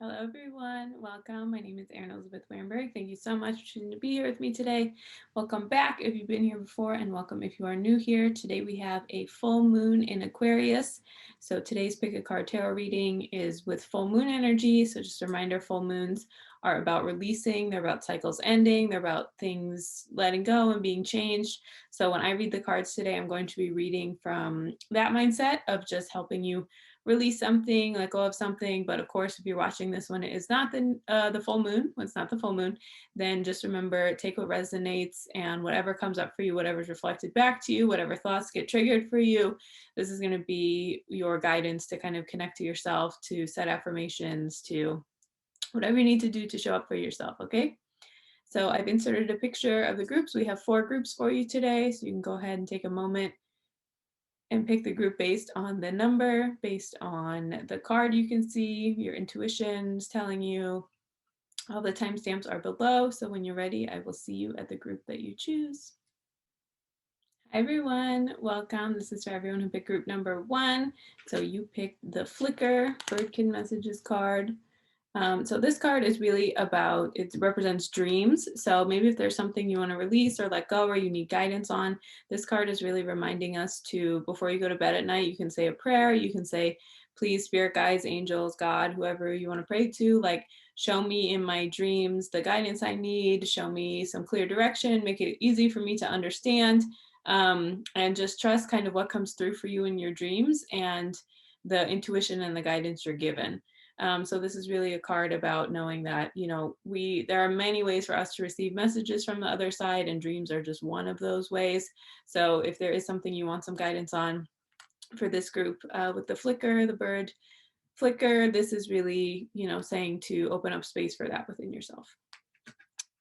Hello, everyone. Welcome. My name is Erin Elizabeth Weinberg. Thank you so much for choosing to be here with me today. Welcome back if you've been here before, and welcome if you are new here. Today we have a full moon in Aquarius. So today's Pick a Card Tarot reading is with full moon energy. So just a reminder, full moons are about releasing, they're about cycles ending, they're about things letting go and being changed. So when I read the cards today, I'm going to be reading from that mindset of just helping you release something, let go of something. But of course, if you're watching this when it is not the full moon, when it's not the full moon, then just remember, take what resonates and whatever comes up for you, whatever's reflected back to you, whatever thoughts get triggered for you. This is going to be your guidance to kind of connect to yourself, to set affirmations, to whatever you need to do to show up for yourself. Okay. So I've inserted a picture of the groups. We have 4 groups for you today. So you can go ahead and take a moment and pick the group based on the number, based on the card you can see, your intuition's telling you. All the timestamps are below, so when you're ready, I will see you at the group that you choose. Hi everyone, welcome. This is for everyone who picked group number 1. So you picked the Flicker Birdkin Messages card. So this card is really about, it represents dreams. So maybe if there's something you want to release or let go or you need guidance on, this card is really reminding us to, before you go to bed at night, you can say a prayer. You can say, please, spirit guides, angels, God, whoever you want to pray to, like, show me in my dreams the guidance I need, show me some clear direction, make it easy for me to understand, and just trust kind of what comes through for you in your dreams and the intuition and the guidance you're given. So this is really a card about knowing that, you know, there are many ways for us to receive messages from the other side, and dreams are just one of those ways. So if there is something you want some guidance on for this group, with the Flicker, the bird Flicker, this is really, you know, saying to open up space for that within yourself.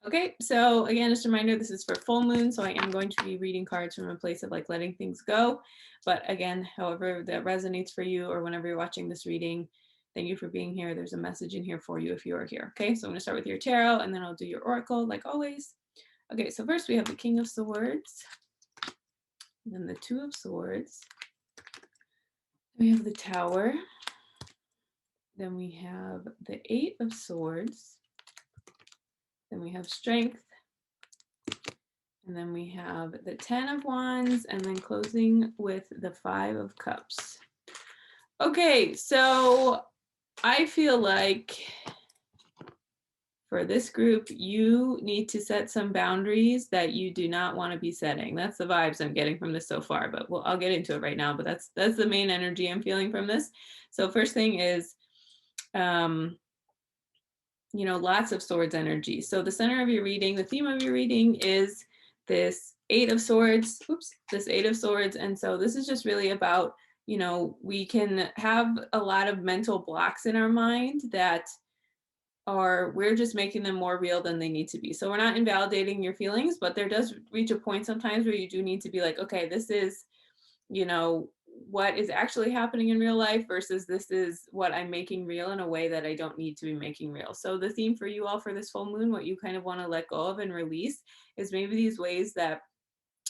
Okay, so again, just a reminder, this is for full moon, so I am going to be reading cards from a place of like letting things go. But again, however that resonates for you or whenever you're watching this reading, thank you for being here. There's a message in here for you if you are here. Okay, so I'm going to start with your tarot and then I'll do your oracle like always. Okay, so first we have the King of Swords, and then the Two of Swords. We have the Tower. Then we have the Eight of Swords. Then we have Strength. And then we have the 10 of Wands, and then closing with the 5 of Cups. Okay, so I feel like for this group, you need to set some boundaries that you do not want to be setting. That's the vibes I'm getting from this so far, but I'll get into it right now. But that's the main energy I'm feeling from this. So first thing is, you know, lots of swords energy. So the center of your reading, the theme of your reading is this 8 of Swords. This 8 of Swords. And so this is just really about, you know, we can have a lot of mental blocks in our mind that we're just making them more real than they need to be. So we're not invalidating your feelings, but there does reach a point sometimes where you do need to be like, okay, this is, you know, what is actually happening in real life versus this is what I'm making real in a way that I don't need to be making real. So the theme for you all for this full moon, what you kind of want to let go of and release, is maybe these ways that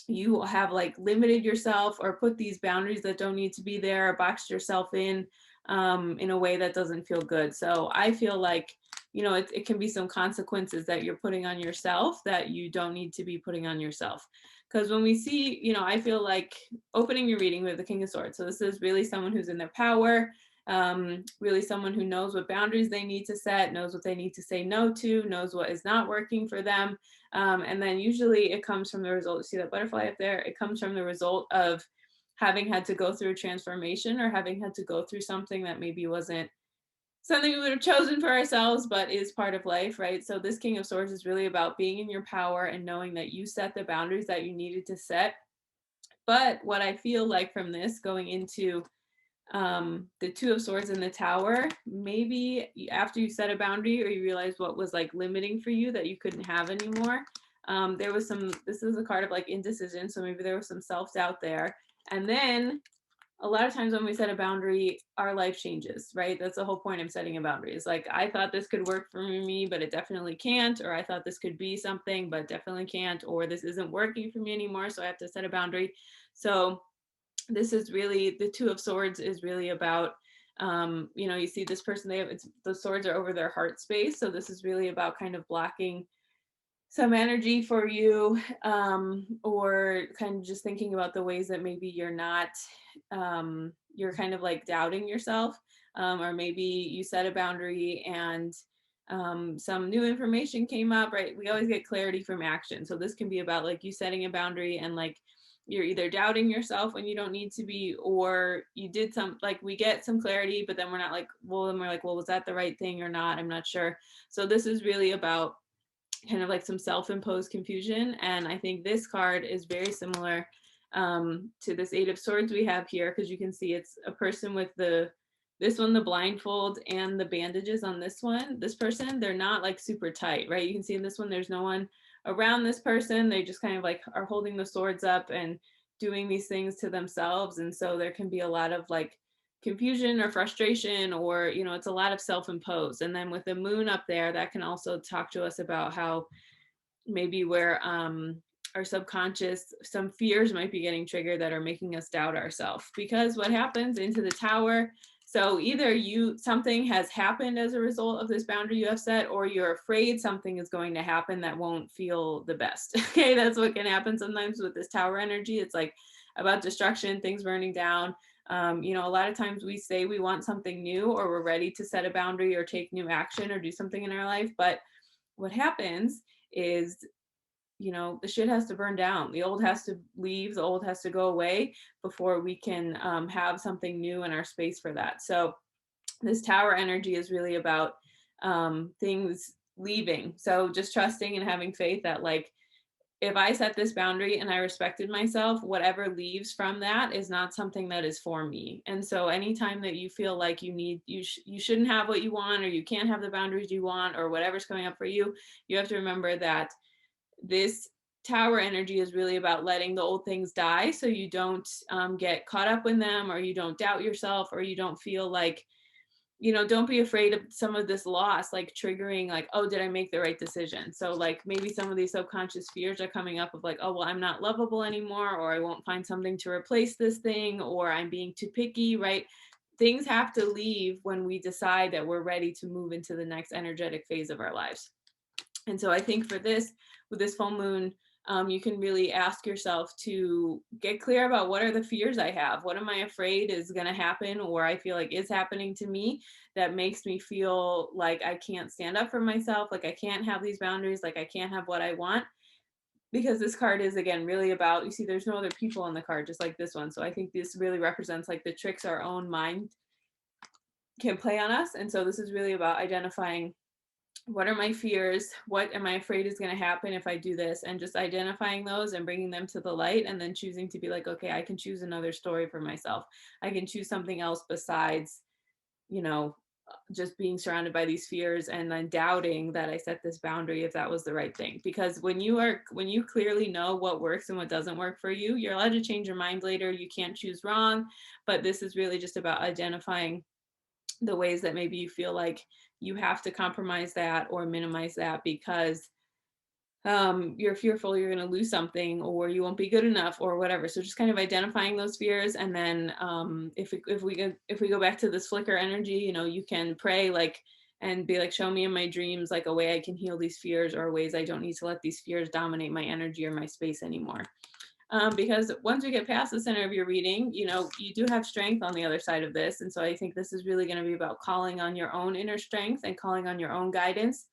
you have like limited yourself or put these boundaries that don't need to be there, or boxed yourself in a way that doesn't feel good. So I feel like, you know, it can be some consequences that you're putting on yourself that you don't need to be putting on yourself. Because when we see, you know, I feel like opening your reading with the King of Swords. So this is really someone who's in their power, really someone who knows what boundaries they need to set, knows what they need to say no to, knows what is not working for them. And then usually it comes from the result. See that butterfly up there? It comes from the result of having had to go through a transformation or having had to go through something that maybe wasn't something we would have chosen for ourselves, but is part of life, right? So this King of Swords is really about being in your power and knowing that you set the boundaries that you needed to set. But what I feel like from this going into the Two of Swords in the Tower, maybe after you set a boundary or you realize what was like limiting for you that you couldn't have anymore, there was this is a card of like indecision, so maybe there was some self-doubt there. And then a lot of times when we set a boundary, our life changes, right? That's the whole point of setting a boundary. It's like, I thought this could work for me, but it definitely can't. Or I thought this could be something, but definitely can't. Or this isn't working for me anymore, so I have to set a boundary. So this is really, the Two of Swords is really about You know, you see this person, the swords are over their heart space. So this is really about kind of blocking some energy for you, or kind of just thinking about the ways that maybe you're kind of like doubting yourself, or maybe you set a boundary and some new information came up, right? We always get clarity from action. So this can be about like you setting a boundary and like you're either doubting yourself when you don't need to be, or you did some, like we get some clarity, but then we're not like, well, then we're like, well, was that the right thing or not? I'm not sure. So this is really about kind of like some self-imposed confusion. And I think this card is very similar to this Eight of Swords we have here, because you can see it's a person with this one, the blindfold and the bandages on this one. This person, they're not like super tight, right? You can see in this one, there's no one around this person. They just kind of like are holding the swords up and doing these things to themselves. And so there can be a lot of like confusion or frustration, or you know, it's a lot of self-imposed. And then with the moon up there, that can also talk to us about how maybe where our subconscious, some fears might be getting triggered that are making us doubt ourselves. Because what happens into the Tower, so either something has happened as a result of this boundary you have set, or you're afraid something is going to happen that won't feel the best. Okay, that's what can happen sometimes with this Tower energy. It's like about destruction, things burning down. You know, a lot of times we say we want something new, or we're ready to set a boundary or take new action or do something in our life. But what happens is, you know, the shit has to burn down. The old has to leave. The old has to go away before we can have something new in our space for that. So this Tower energy is really about things leaving. So just trusting and having faith that like, if I set this boundary and I respected myself, whatever leaves from that is not something that is for me. And so anytime that you feel like you shouldn't have what you want, or you can't have the boundaries you want, or whatever's coming up for you, you have to remember that this Tower energy is really about letting the old things die, so you don't get caught up in them, or you don't doubt yourself, or you don't feel like, you know, don't be afraid of some of this loss, like triggering like, oh, did I make the right decision? So like maybe some of these subconscious fears are coming up of like, oh, well, I'm not lovable anymore, or I won't find something to replace this thing, or I'm being too picky, right? Things have to leave when we decide that we're ready to move into the next energetic phase of our lives. And so I think for this, with this full moon, you can really ask yourself to get clear about, what are the fears I have? What am I afraid is going to happen, or I feel like is happening to me, that makes me feel like I can't stand up for myself, like I can't have these boundaries, like I can't have what I want? Because this card is, again, really about, you see, there's no other people on the card, just like this one. So I think this really represents like the tricks our own mind can play on us. And so this is really about identifying, what are my fears? What am I afraid is going to happen if I do this? And just identifying those and bringing them to the light, and then choosing to be like, okay, I can choose another story for myself. I can choose something else besides, you know, just being surrounded by these fears and then doubting that I set this boundary, if that was the right thing. Because when you clearly know what works and what doesn't work for you, you're allowed to change your mind later. You can't choose wrong. But this is really just about identifying the ways that maybe you feel like you have to compromise that or minimize that, because you're fearful you're going to lose something, or you won't be good enough, or whatever. So just kind of identifying those fears. And then if we go back to this flicker energy, you know, you can pray like, and be like, show me in my dreams like a way I can heal these fears, or ways I don't need to let these fears dominate my energy or my space anymore. Because once we get past the center of your reading, you know, you do have strength on the other side of this. And so I think this is really going to be about calling on your own inner strength and calling on your own guidance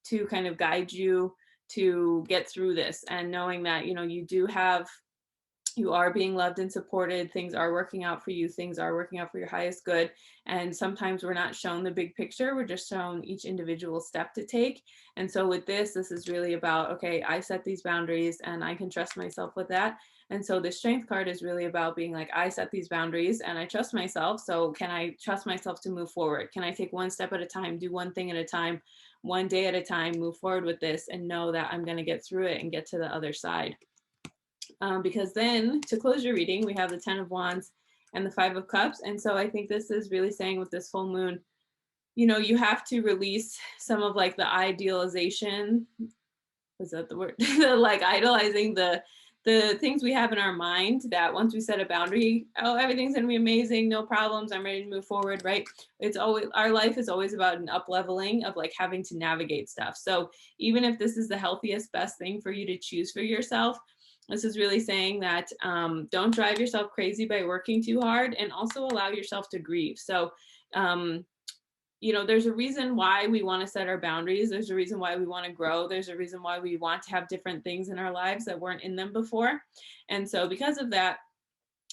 to kind of guide you to get through this, and knowing that, you know, you are being loved and supported. Things are working out for you. Things are working out for your highest good. And sometimes we're not shown the big picture. We're just shown each individual step to take. And so with this is really about, okay, I set these boundaries and I can trust myself with that. And so the strength card is really about being like, I set these boundaries and I trust myself. So can I trust myself to move forward? Can I take one step at a time, do one thing at a time, one day at a time, move forward with this, and know that I'm going to get through it and get to the other side? Because then to close your reading, we have the 10 of Wands and the 5 of Cups. And so I think this is really saying with this full moon, you know, you have to release some of like the idealization. Is that the word? Like idolizing the things we have in our mind that once we set a boundary, oh, everything's gonna be amazing, no problems, I'm ready to move forward, right? It's always, our life is always about an up leveling of like having to navigate stuff. So even if this is the healthiest, best thing for you to choose for yourself, this is really saying that don't drive yourself crazy by working too hard, and also allow yourself to grieve. So you know, there's a reason why we want to set our boundaries. There's a reason why we want to grow. There's a reason why we want to have different things in our lives that weren't in them before. And so because of that,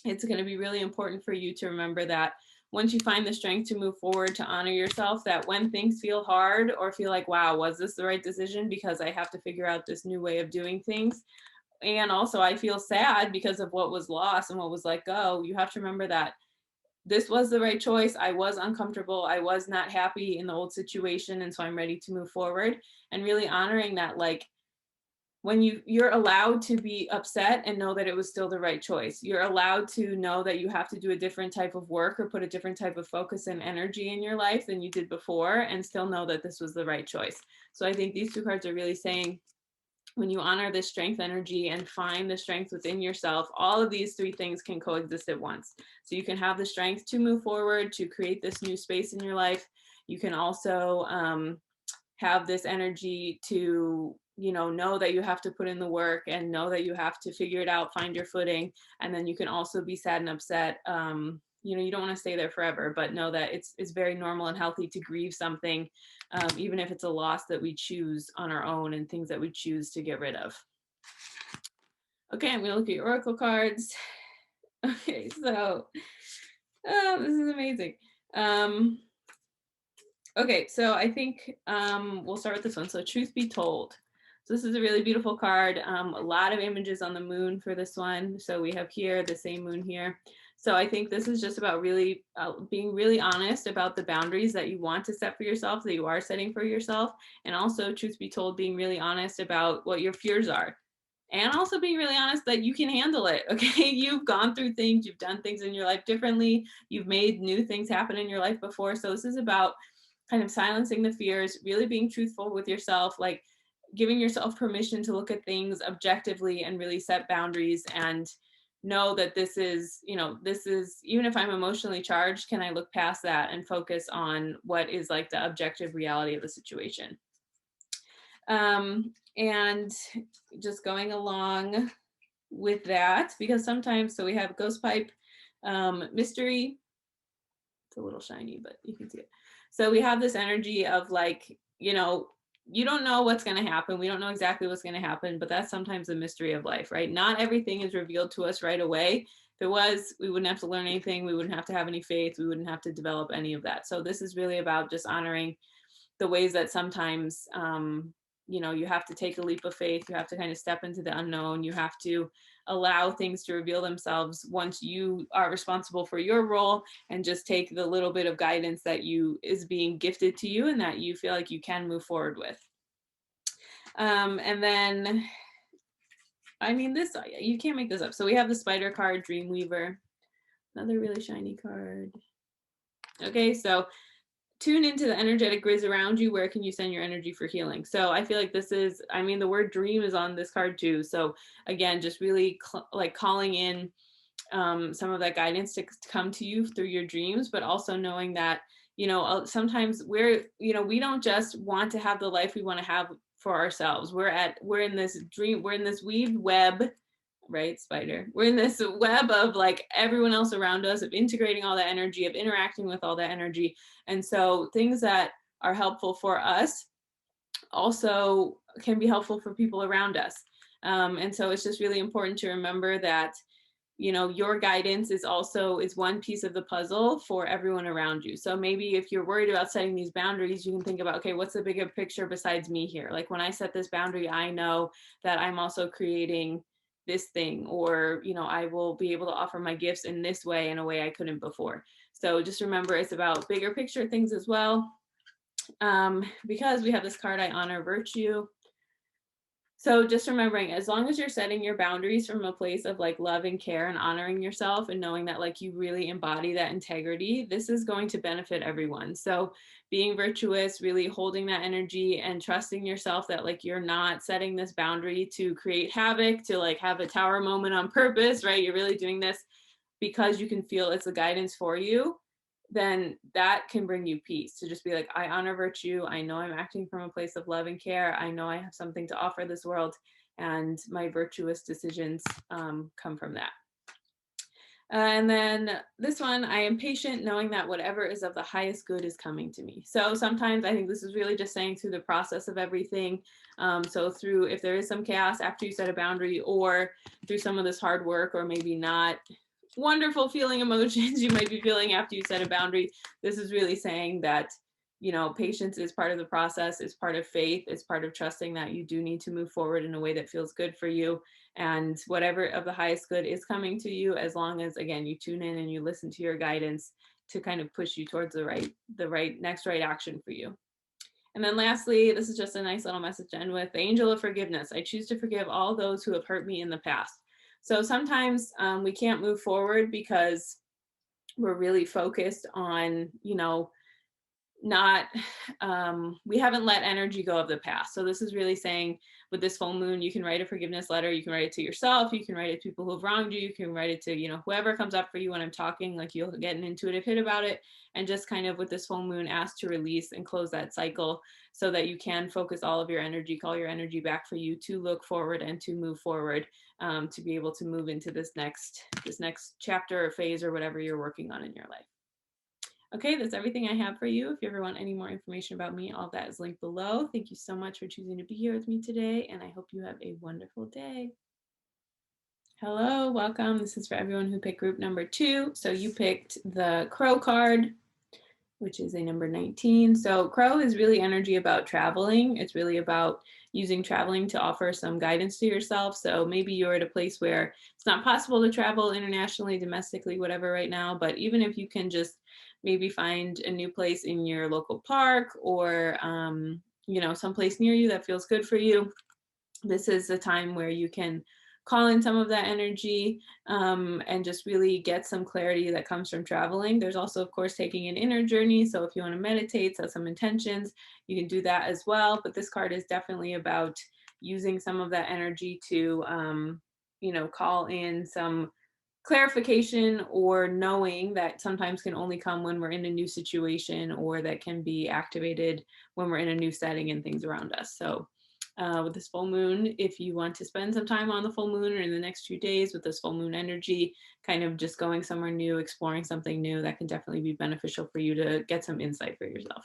it's going to be really important for you to remember that once you find the strength to move forward, to honor yourself, that when things feel hard or feel like, wow, was this the right decision because I have to figure out this new way of doing things, and also I feel sad because of what was lost and what was let go, you have to remember that this was the right choice. I was uncomfortable. I was not happy in the old situation. And so I'm ready to move forward, and really honoring that, like, when you're allowed to be upset and know that it was still the right choice. You're allowed to know that you have to do a different type of work or put a different type of focus and energy in your life than you did before, and still know that this was the right choice. So I think these two cards are really saying, when you honor this strength energy and find the strength within yourself, all of these three things can coexist at once. So you can have the strength to move forward, to create this new space in your life. You can also have this energy to, you know that you have to put in the work and know that you have to figure it out, find your footing. And then you can also be sad and upset. You know, you don't want to stay there forever, but know that it's very normal and healthy to grieve something, even if it's a loss that we choose on our own and things that we choose to get rid of. Okay, I'm gonna look at your oracle cards. Okay, so this is amazing. Okay, so I think we'll start with this one. So truth be told. So this is a really beautiful card. A lot of images on the moon for this one. So we have here the same moon here. So I think this is just about really being really honest about the boundaries that you want to set for yourself, that you are setting for yourself. And also, truth be told, being really honest about what your fears are. And also being really honest that you can handle it, okay? You've gone through things, you've done things in your life differently, you've made new things happen in your life before. So this is about kind of silencing the fears, really being truthful with yourself, like giving yourself permission to look at things objectively and really set boundaries, and know that this is, you know, this is, even if I'm emotionally charged, can I look past that and focus on what is like the objective reality of the situation. And just going along with that, because sometimes, so we have ghost pipe, mystery. It's a little shiny, but you can see it. So we have this energy of like, you know, you don't know what's going to happen. We don't know exactly what's going to happen, but that's sometimes the mystery of life, right? Not everything is revealed to us right away. If it was, we wouldn't have to learn anything. We wouldn't have to have any faith. We wouldn't have to develop any of that. So this is really about just honoring the ways that sometimes, you know, you have to take a leap of faith. You have to kind of step into the unknown. You have to allow things to reveal themselves once you are responsible for your role, and just take the little bit of guidance that is being gifted to you and that you feel like you can move forward with. And then, I mean, this, you can't make this up. So we have the spider card, Dreamweaver, another really shiny card. Okay, so tune into the energetic grids around you. Where can you send your energy for healing? So I feel like this is, I mean, the word dream is on this card too. So again, just really like calling in some of that guidance to come to you through your dreams, but also knowing that, you know, sometimes we're, you know, we don't just want to have the life we want to have for ourselves. We're in this dream, we're in this weaved web, right, spider, we're in this web of like everyone else around us, of integrating all that energy, of interacting with all that energy. And so things that are helpful for us also can be helpful for people around us. And so it's just really important to remember that, you know, your guidance is one piece of the puzzle for everyone around you. So maybe if you're worried about setting these boundaries, you can think about, okay, what's the bigger picture besides me here? Like when I set this boundary, I know that I'm also creating this thing, or, you know, I will be able to offer my gifts in this way, in a way I couldn't before. So just remember, it's about bigger picture things as well. Because we have this card, I honor virtue. So just remembering, as long as you're setting your boundaries from a place of like love and care and honoring yourself and knowing that like you really embody that integrity, this is going to benefit everyone. So being virtuous, really holding that energy and trusting yourself that like you're not setting this boundary to create havoc, to like have a tower moment on purpose, right? You're really doing this because you can feel it's a guidance for you, then that can bring you peace to just be like, I honor virtue. I know I'm acting from a place of love and care. I know I have something to offer this world, and my virtuous decisions come from that. And then this one, I am patient, knowing that whatever is of the highest good is coming to me. So sometimes I think this is really just saying through the process of everything. So through, if there is some chaos after you set a boundary, or through some of this hard work, or maybe not wonderful feeling emotions you might be feeling after you set a boundary, this is really saying that, you know, patience is part of the process, it's part of faith, it's part of trusting that you do need to move forward in a way that feels good for you, and whatever of the highest good is coming to you, as long as again you tune in and you listen to your guidance to kind of push you towards the next right action for you. And then lastly, this is just a nice little message to end with: the angel of forgiveness. I choose to forgive all those who have hurt me in the past. So sometimes we can't move forward because we're really focused on, you know, not we haven't let energy go of the past. So this is really saying, with this full moon, you can write a forgiveness letter. You can write it to yourself, you can write it to people who have wronged you, you can write it to, you know, whoever comes up for you when I'm talking, like you'll get an intuitive hit about it, and just kind of with this full moon, ask to release and close that cycle so that you can focus all of your energy, call your energy back for you to look forward and to move forward, to be able to move into this next chapter or phase or whatever you're working on in your life. Okay, that's everything I have for you. If you ever want any more information about me, all that is linked below. Thank you so much for choosing to be here with me today, and I hope you have a wonderful day. Hello, welcome. This is for everyone who picked group number 2. So you picked the Crow card, which is a number 19. So Crow is really energy about traveling. It's really about using traveling to offer some guidance to yourself. So maybe you're at a place where it's not possible to travel internationally, domestically, whatever right now, but even if you can just maybe find a new place in your local park, or you know, someplace near you that feels good for you, this is a time where you can call in some of that energy, and just really get some clarity that comes from traveling. There's also, of course, taking an inner journey. So if you want to meditate, set some intentions, you can do that as well. But this card is definitely about using some of that energy to, you know, call in some clarification, or knowing that sometimes can only come when we're in a new situation, or that can be activated when we're in a new setting and things around us. So with this full moon, if you want to spend some time on the full moon or in the next few days with this full moon energy, kind of just going somewhere new, exploring something new, that can definitely be beneficial for you to get some insight for yourself.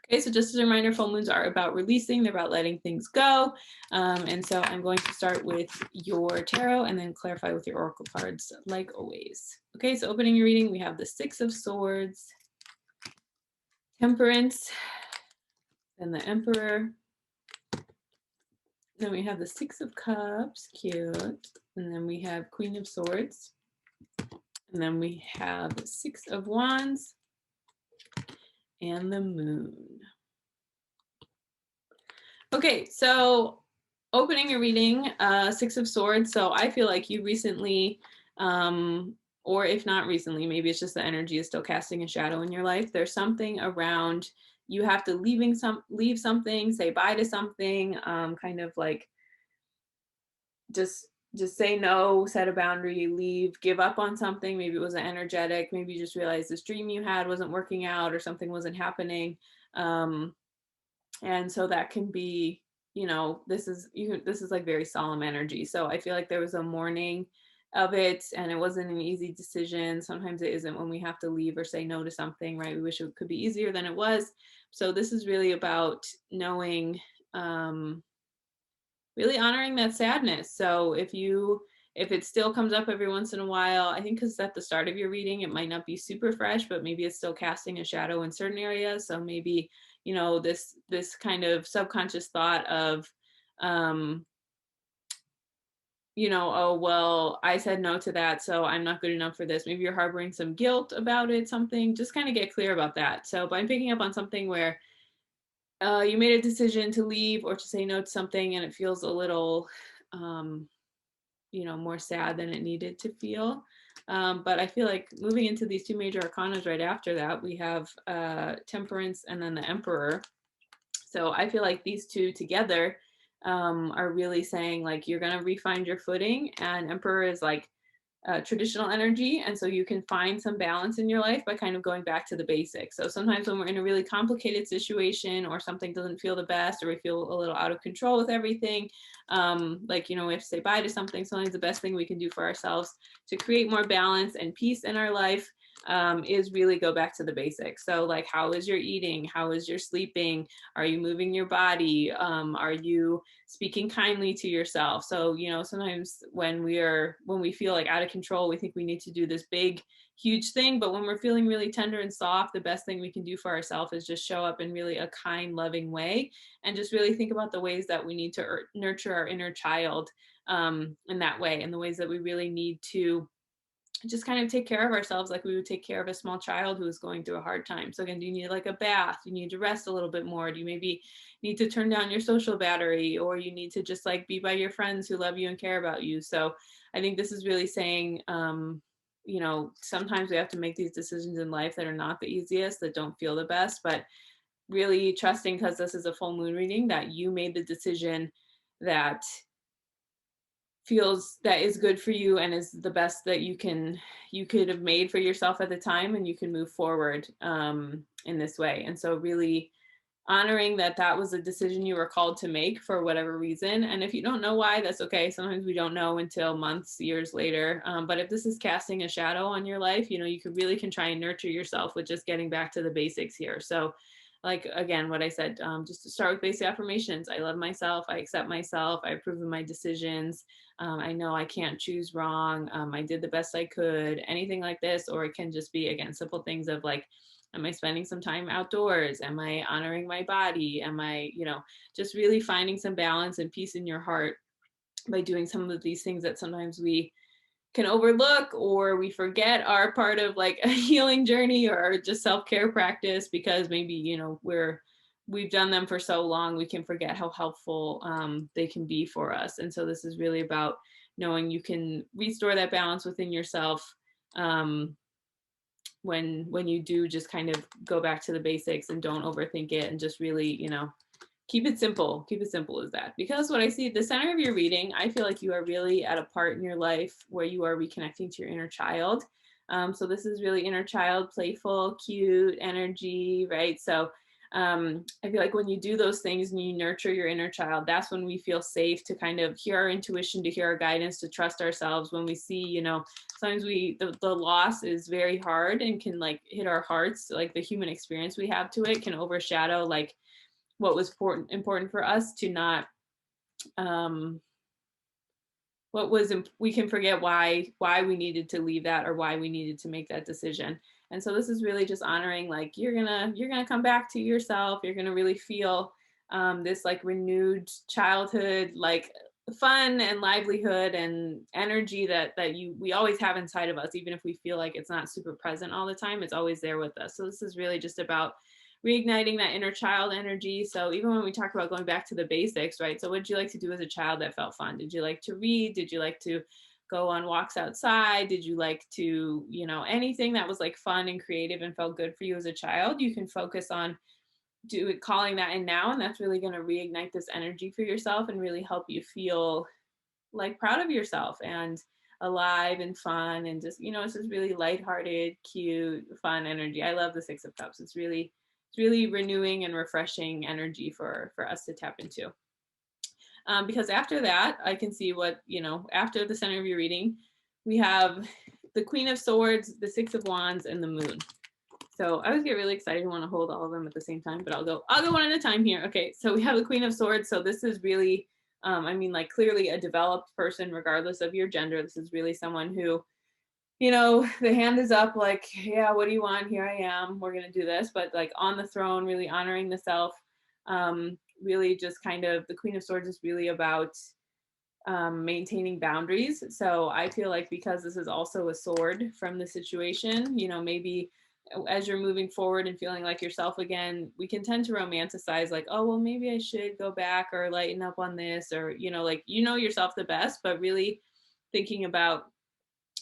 Okay, so just as a reminder, full moons are about releasing, they're about letting things go. And so I'm going to start with your tarot and then clarify with your oracle cards, like always. Okay, so opening your reading, we have the 6 of Swords, Temperance, and the Emperor. Then we have the 6 of Cups, cute. And then we have Queen of Swords. And then we have the 6 of Wands and the Moon. Okay, so opening your reading, 6 of Swords. So I feel like you recently, or if not recently, maybe it's just the energy is still casting a shadow in your life. There's something around you have to leave something, say bye to something, kind of like just say no, set a boundary, leave, give up on something. Maybe it was energetic, maybe you just realized this dream you had wasn't working out or something wasn't happening. And so that can be, you know, this is like very solemn energy. So I feel like there was a mourning of it, and it wasn't an easy decision. Sometimes it isn't when we have to leave or say no to something, right? We wish it could be easier than it was. So this is really about knowing, really honoring that sadness. So if it still comes up every once in a while, I think because at the start of your reading, it might not be super fresh, but maybe it's still casting a shadow in certain areas. So maybe, you know, this kind of subconscious thought of, you know, oh, well, I said no to that, so I'm not good enough for this. Maybe you're harboring some guilt about it, something, just kind of get clear about that. So by picking up on something where you made a decision to leave or to say no to something and it feels a little, um, more sad than it needed to feel. But I feel like moving into these two major arcanas right after that, we have Temperance and then the Emperor. So I feel like these two together are really saying like you're going to refine your footing, and Emperor is like traditional energy. And so you can find some balance in your life by kind of going back to the basics. So sometimes when we're in a really complicated situation or something doesn't feel the best or we feel a little out of control with everything, like, we have to say bye to something. Sometimes the best thing we can do for ourselves to create more balance and peace in our life is really go back to the basics. So like, how is your eating? How is your sleeping? Are you moving your body? Are you speaking kindly to yourself? So, sometimes when we feel like out of control, we think we need to do this big, huge thing. But when we're feeling really tender and soft, the best thing we can do for ourselves is just show up in really a kind, loving way, and just really think about the ways that we need to nurture our inner child in that way, and the ways that we really need to just kind of take care of ourselves like we would take care of a small child who is going through a hard time. So again, do you need like a bath? Do you need to rest a little bit more? Do you maybe need to turn down your social battery, or you need to just like be by your friends who love you and care about you? So I think this is really saying, sometimes we have to make these decisions in life that are not the easiest, that don't feel the best, but really trusting, because this is a full moon reading, that you made the decision that is good for you and is the best that you could have made for yourself at the time, and you can move forward in this way. And so really honoring that was a decision you were called to make for whatever reason. And if you don't know why, that's okay. Sometimes we don't know until months, years later. But if this is casting a shadow on your life, you can try and nurture yourself with just getting back to the basics here. So like, again, what I said, just to start with basic affirmations. I love myself. I accept myself. I approve of my decisions. I know I can't choose wrong. I did the best I could, anything like this. Or it can just be, again, simple things of like, am I spending some time outdoors? Am I honoring my body? Am I, just really finding some balance and peace in your heart by doing some of these things that sometimes we can overlook or we forget are part of like a healing journey or just self-care practice, because maybe, we've done them for so long, we can forget how helpful they can be for us. And so this is really about knowing you can restore that balance within yourself when you do just kind of go back to the basics and don't overthink it, and just really, keep it simple. Keep it simple as that. Because what I see at the center of your reading, I feel like you are really at a part in your life where you are reconnecting to your inner child. So this is really inner child, playful, cute energy, right? So I feel like when you do those things and you nurture your inner child, that's when we feel safe to kind of hear our intuition, to hear our guidance, to trust ourselves. When we see, sometimes the loss is very hard and can like hit our hearts, like the human experience we have to it can overshadow like what was important for us to not we can forget why we needed to leave that or why we needed to make that decision. And so this is really just honoring like you're gonna come back to yourself. You're gonna really feel this like renewed childhood, like fun and livelihood and energy that we always have inside of us, even if we feel like it's not super present all the time. It's always there with us. So this is really just about reigniting that inner child energy. So even when we talk about going back to the basics, right? So what did you like to do as a child that felt fun? Did you like to read? Did you like to go on walks outside? Did you like to, anything that was like fun and creative and felt good for you as a child? You can focus on calling that in now, and that's really going to reignite this energy for yourself and really help you feel like proud of yourself and alive and fun, and just, it's just really lighthearted, cute, fun energy. I love the Six of Cups. It's really renewing and refreshing energy for us to tap into. Because after that, I can see what, after the center of your reading, we have the Queen of Swords, the Six of Wands, and the Moon. So I always get really excited and want to hold all of them at the same time, but I'll go one at a time here. Okay, so we have the Queen of Swords. So this is really, like clearly a developed person, regardless of your gender. This is really someone who, the hand is up, like, yeah, what do you want? Here I am. We're going to do this. But like on the throne, really honoring the self, really just kind of the Queen of Swords is really about maintaining boundaries. So I feel like because this is also a sword from the situation, maybe as you're moving forward and feeling like yourself again, we can tend to romanticize like, oh, well, maybe I should go back or lighten up on this, or, like, yourself the best, but really thinking about,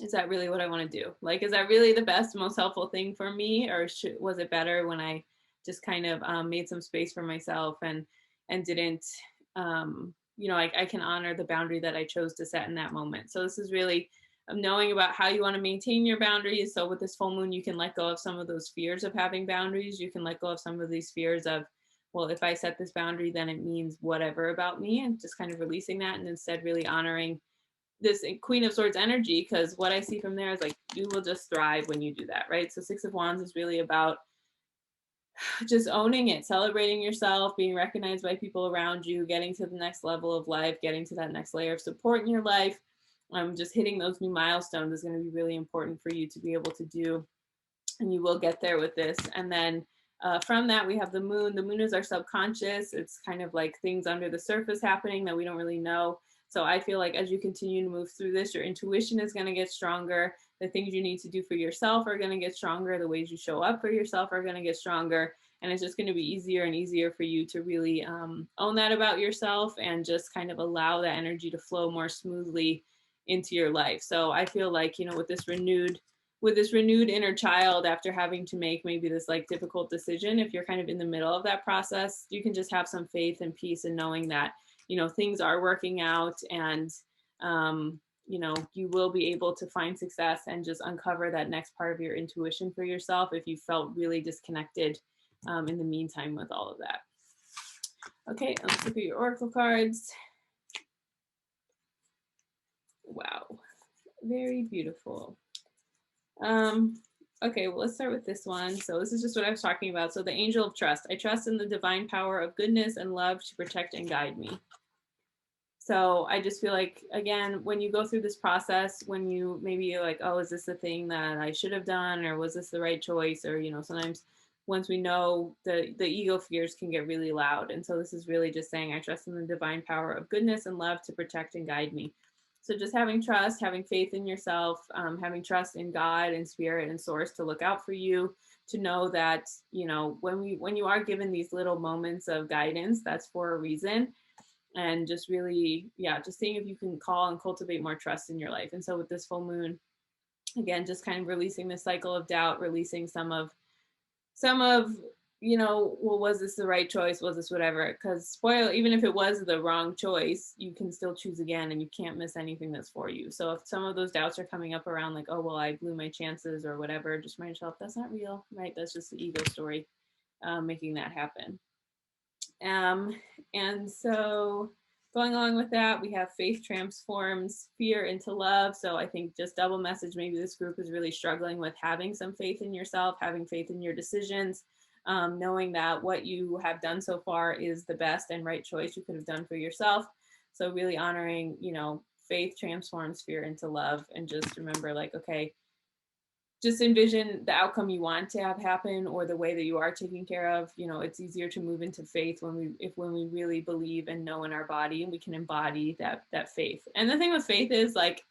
is that really what I want to do? Like, is that really the best, most helpful thing for me? Or was it better when I just kind of made some space for myself and didn't, I can honor the boundary that I chose to set in that moment. So this is really knowing about how you want to maintain your boundaries. So with this full moon, you can let go of some of those fears of having boundaries. You can let go of some of these fears of, well, if I set this boundary, then it means whatever about me, and just kind of releasing that, and instead really honoring this Queen of Swords energy, because what I see from there is like, you will just thrive when you do that, right? So Six of Wands is really about just owning it, celebrating yourself, being recognized by people around you, getting to the next level of life, getting to that next layer of support in your life. Just hitting those new milestones is going to be really important for you to be able to do, and you will get there with this. And then from that, we have the moon. The moon is our subconscious. It's kind of like things under the surface happening that we don't really know. So I feel like as you continue to move through this, your intuition is going to get stronger. The things you need to do for yourself are going to get stronger. The ways you show up for yourself are going to get stronger. And it's just going to be easier and easier for you to really own that about yourself, and just kind of allow that energy to flow more smoothly into your life. So I feel like, with this renewed inner child, after having to make maybe this like difficult decision, if you're kind of in the middle of that process, you can just have some faith and peace in knowing that, things are working out, and, you will be able to find success and just uncover that next part of your intuition for yourself if you felt really disconnected in the meantime with all of that. Okay, let's look at your oracle cards. Wow, very beautiful. Okay, well, let's start with this one. So this is just what I was talking about. So the angel of trust. I trust in the divine power of goodness and love to protect and guide me. So I just feel like, again, when you go through this process, when you maybe you're like, oh, is this the thing that I should have done? Or was this the right choice? Or, sometimes once we know, the ego fears can get really loud. And so this is really just saying, I trust in the divine power of goodness and love to protect and guide me. So just having trust, having faith in yourself, having trust in God and spirit and source to look out for you, to know that, when you are given these little moments of guidance, that's for a reason. And just really, just seeing if you can call and cultivate more trust in your life. And so with this full moon, again, just kind of releasing the cycle of doubt, releasing some of, well, was this the right choice? Was this whatever? Because spoiler, even if it was the wrong choice, you can still choose again, and you can't miss anything that's for you. So if some of those doubts are coming up around like, oh, well, I blew my chances or whatever, just remind yourself that's not real, right? That's just the ego story making that happen. And so going along with that, we have faith transforms fear into love. So I think just double message, maybe this group is really struggling with having some faith in yourself, having faith in your decisions, knowing that what you have done so far is the best and right choice you could have done for yourself. So really honoring, faith transforms fear into love, and just remember like, okay, just envision the outcome you want to have happen, or the way that you are taken care of. It's easier to move into faith when we really believe and know in our body, and we can embody that faith. And the thing with faith is like,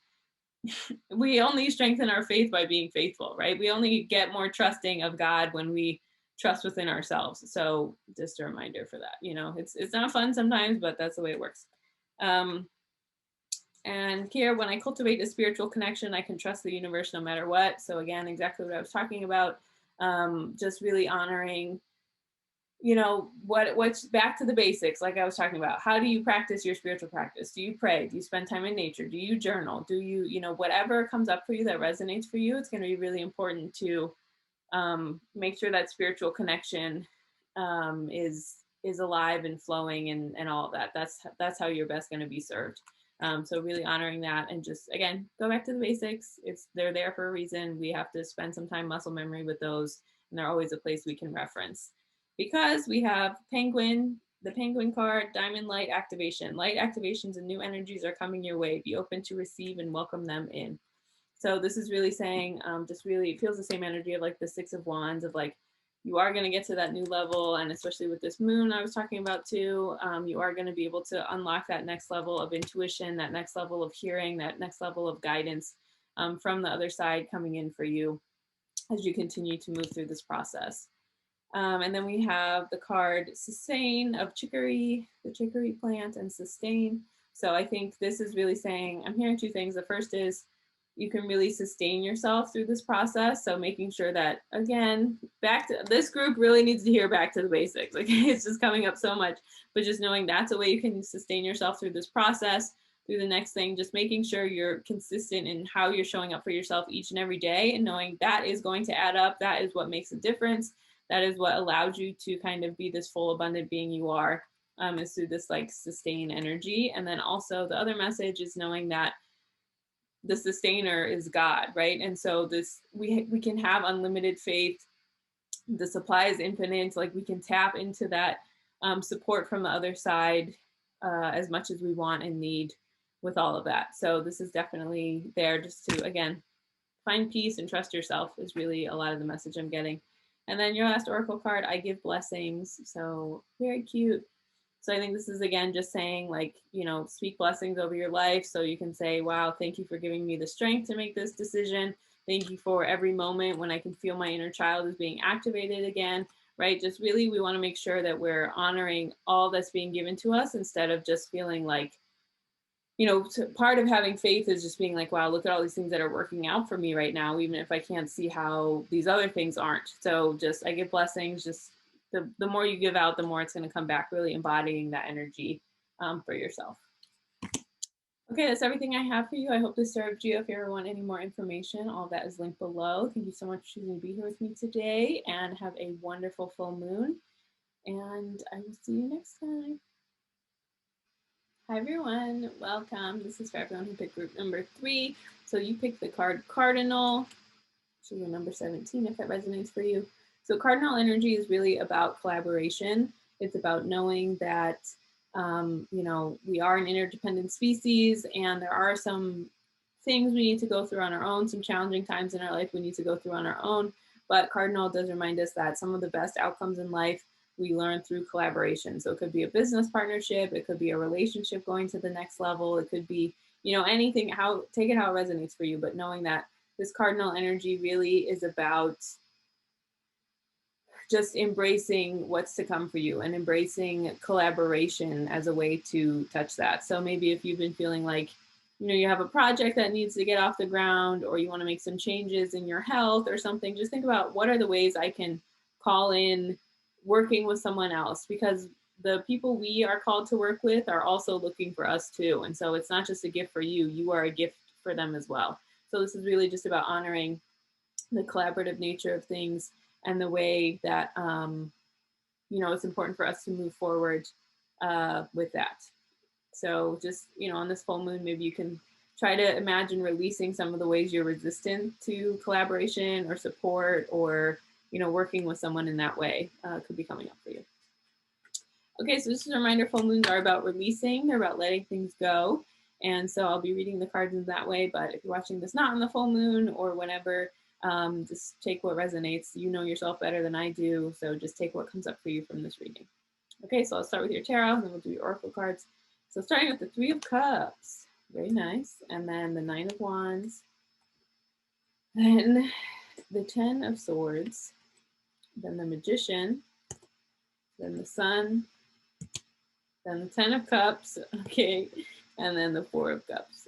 we only strengthen our faith by being faithful, right? We only get more trusting of God when we trust within ourselves. So just a reminder for that. It's not fun sometimes, but that's the way it works. And here, when I cultivate a spiritual connection, I can trust the universe no matter what. So again, exactly what I was talking about, just really honoring, what's back to the basics, like I was talking about. How do you practice your spiritual practice? Do you pray? Do you spend time in nature? Do you journal? Do you, whatever comes up for you that resonates for you, it's going to be really important to make sure that spiritual connection is alive and flowing, and all of that. That's how you're best going to be served. So really honoring that, and just, again, go back to the basics. They're there for a reason. We have to spend some time muscle memory with those, and they're always a place we can reference, because we have the penguin card, diamond light activation. Light activations and new energies are coming your way. Be open to receive and welcome them in. So this is really saying, just really, it feels the same energy of like the Six of Wands, of like, you are going to get to that new level. And especially with this moon I was talking about too, you are going to be able to unlock that next level of intuition, that next level of hearing, that next level of guidance from the other side coming in for you. as you continue to move through this process. And then we have the card Sustain of Chicory, the chicory plant, and Sustain. So I think this is really saying, I'm hearing two things. The first is you can really sustain yourself through this process. So making sure that, again, back to this group really needs to hear back to the basics. Like it's just coming up so much, but just knowing that's a way you can sustain yourself through this process. Through the next thing, just making sure you're consistent in how you're showing up for yourself each and every day, and knowing that is going to add up. That is what makes a difference. That is what allowed you to kind of be this full abundant being you are, is through this like sustain energy. And then also the other message is knowing that the sustainer is God, right? And so this we can have unlimited faith. The supply is infinite. Like we can tap into that support from the other side as much as we want and need with all of that. So this is definitely there just to, again, find peace and trust yourself is really a lot of the message I'm getting. And then your last oracle card, I give blessings. So very cute. So I think this is, again, just saying, like, you know, speak blessings over your life. So you can say, wow, thank you for giving me the strength to make this decision. Thank you for every moment when I can feel my inner child is being activated again, right? Just really, we want to make sure that we're honoring all that's being given to us instead of just feeling like, you know, part of having faith is just being like, wow, look at all these things that are working out for me right now, even if I can't see how these other things aren't. So just, I give blessings, just the more you give out, the more it's going to come back, really embodying that energy for yourself. Okay, that's everything I have for you. I hope this served you. If you ever want any more information, all that is linked below. Thank you so much for choosing to be here with me today, and have a wonderful full moon. And I will see you next time. Hi everyone, welcome. This is for everyone who picked group number 3. So you picked the card Cardinal. So you're number 17 if that resonates for you. So Cardinal energy is really about collaboration. It's about knowing that, you know, we are an interdependent species, and there are some things we need to go through on our own, some challenging times in our life we need to go through on our own. But Cardinal does remind us that some of the best outcomes in life we learn through collaboration. So it could be a business partnership, it could be a relationship going to the next level, it could be, you know, anything, how, take it how it resonates for you, but knowing that this Cardinal energy really is about just embracing what's to come for you and embracing collaboration as a way to touch that. So maybe if you've been feeling like, you know, you have a project that needs to get off the ground, or you want to make some changes in your health or something, just think about what are the ways I can call in working with someone else, because the people we are called to work with are also looking for us too. And so it's not just a gift for you, you are a gift for them as well. So this is really just about honoring the collaborative nature of things and the way that, you know, it's important for us to move forward with that. So just, you know, on this full moon, maybe you can try to imagine releasing some of the ways you're resistant to collaboration or support, or, you know, working with someone in that way could be coming up for you. Okay, so just a reminder, full moons are about releasing, they're about letting things go. And so I'll be reading the cards in that way, but if you're watching this not on the full moon or whenever, just take what resonates. You know yourself better than I do, so just take what comes up for you from this reading. Okay, so I'll start with your tarot, and then we'll do your oracle cards. So starting with the 3 of Cups, very nice, and then the 9 of Wands, then the 10 of Swords, then the Magician, then the Sun, then the 10 of Cups, okay, and then the 4 of Cups.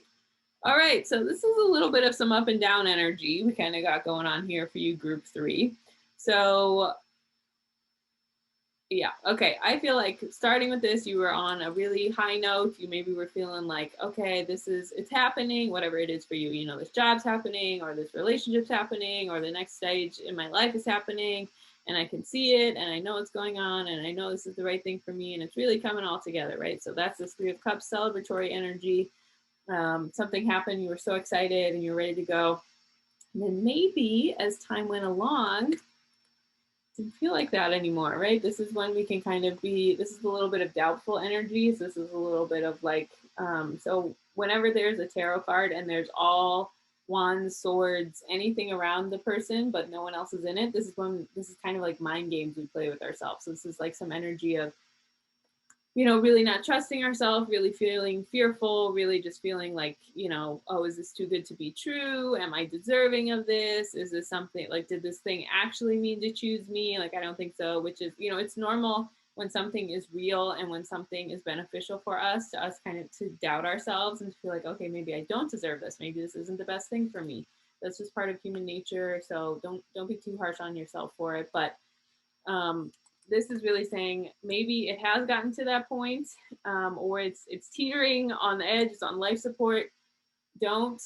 All right, so this is a little bit of some up and down energy we kind of got going on here for you, group 3. So yeah, okay, I feel like starting with this, you were on a really high note. You maybe were feeling like, okay, it's happening, whatever it is for you. You know, this job's happening, or this relationship's happening, or the next stage in my life is happening, and I can see it, and I know what's going on, and I know this is the right thing for me, and it's really coming all together, right? So that's this 3 of Cups celebratory energy. Something happened, you were so excited, and you're ready to go. And then maybe as time went along, didn't feel like that anymore, right? This is when we can kind of be, this is a little bit of doubtful energies. This is a little bit of like, so whenever there's a tarot card and there's all wands, swords, anything around the person, but no one else is in it, this is when, this is kind of like mind games we play with ourselves. So this is like some energy of you know, really not trusting ourselves, really feeling fearful, really just feeling like, you know, oh, is this too good to be true? Am I deserving of this? Is this something like, did this thing actually mean to choose me? Like, I don't think so, which is, you know, it's normal when something is real and when something is beneficial for us to us kind of to doubt ourselves and to feel like, okay, maybe I don't deserve this. Maybe this isn't the best thing for me. That's just part of human nature. So don't be too harsh on yourself for it. But um, this is really saying maybe it has gotten to that point, or it's teetering on the edge, it's on life support. Don't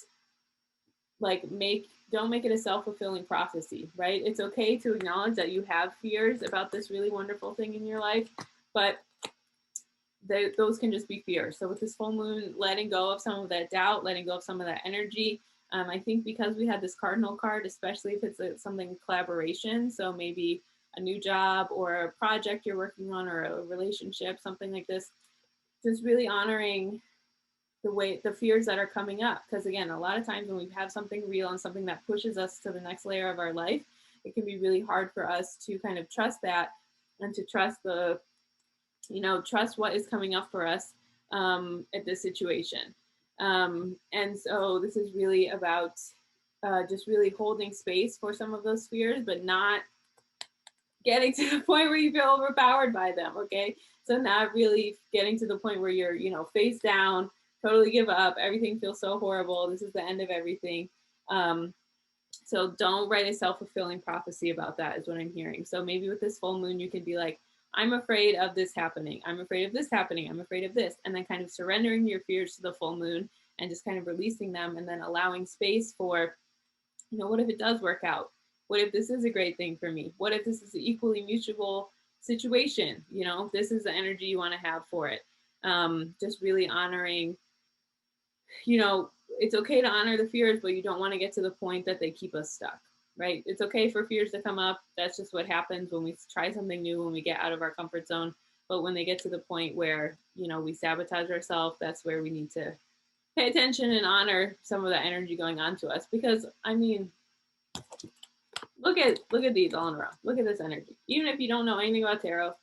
don't make it a self-fulfilling prophecy, right? It's okay to acknowledge that you have fears about this really wonderful thing in your life, but those can just be fears. So with this full moon, letting go of some of that doubt, letting go of some of that energy. I think because we had this cardinal card, especially if it's something collaboration, so maybe a new job or a project you're working on or a relationship, something like this, just really honoring the fears that are coming up. Because again, a lot of times when we have something real and something that pushes us to the next layer of our life, it can be really hard for us to kind of trust that and to trust trust what is coming up for us at this situation. And so this is really about just really holding space for some of those fears, but not getting to the point where you feel overpowered by them. Okay. So not really getting to the point where you're, you know, face down, totally give up. Everything feels so horrible. This is the end of everything. So don't write a self-fulfilling prophecy about that is what I'm hearing. So maybe with this full moon, you can be like, I'm afraid of this happening. I'm afraid of this happening. I'm afraid of this. And then kind of surrendering your fears to the full moon and just kind of releasing them and then allowing space for, you know, what if it does work out? What if this is a great thing for me? What if this is an equally mutual situation? You know, this is the energy you want to have for it. Just really honoring, you know, it's okay to honor the fears, but you don't want to get to the point that they keep us stuck, right? It's okay for fears to come up. That's just what happens when we try something new, when we get out of our comfort zone. But when they get to the point where, you know, we sabotage ourselves, that's where we need to pay attention and honor some of the energy going on to us. Because I mean, look at these all in a row. Look at this energy. Even if you don't know anything about tarot,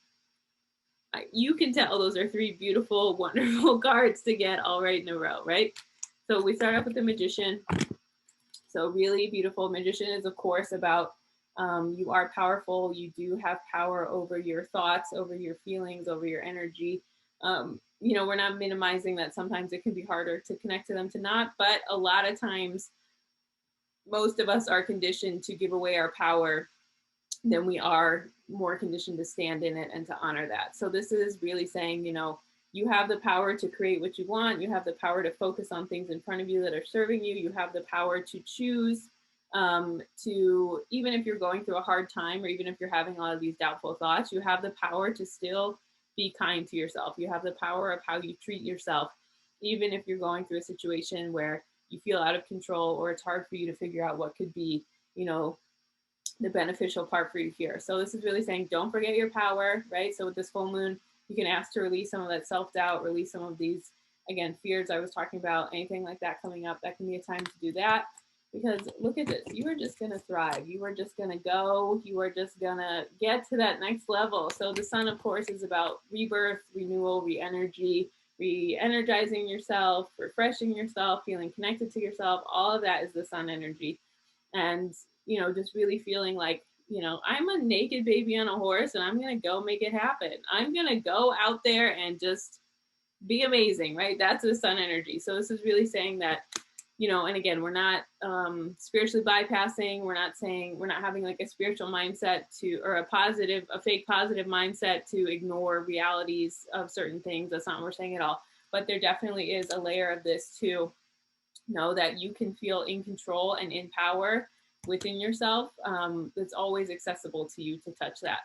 you can tell those are three beautiful, wonderful cards to get all right in a row, right? So we start off with the Magician. So really beautiful. Magician is, of course, about you are powerful. You do have power over your thoughts, over your feelings, over your energy. You know, we're not minimizing that sometimes it can be harder to connect to them to not, but a lot of times, most of us are conditioned to give away our power than we are more conditioned to stand in it and to honor that. So this is really saying, you know, you have the power to create what you want. You have the power to focus on things in front of you that are serving you. You have the power to choose to, even if you're going through a hard time or even if you're having a lot of these doubtful thoughts, you have the power to still be kind to yourself. You have the power of how you treat yourself, even if you're going through a situation where you feel out of control or it's hard for you to figure out what could be, you know, the beneficial part for you here. So this is really saying, don't forget your power, right? So with this full moon, you can ask to release some of that self-doubt, release some of these, again, fears I was talking about, anything like that coming up. That can be a time to do that. Because look at this, you are just going to thrive. You are just going to go. You are just going to get to that next level. So the sun, of course, is about rebirth, renewal, re-energy, re-energizing yourself, refreshing yourself, feeling connected to yourself. All of that is the sun energy. And, you know, just really feeling like, you know, I'm a naked baby on a horse and I'm going to go make it happen. I'm going to go out there and just be amazing, right? That's the sun energy. So this is really saying that, you know, and again, we're not spiritually bypassing. We're not saying, we're not having like a spiritual mindset to, or a fake positive mindset to ignore realities of certain things. That's not what we're saying at all. But there definitely is a layer of this to know that you can feel in control and in power within yourself. It's always accessible to you to touch that.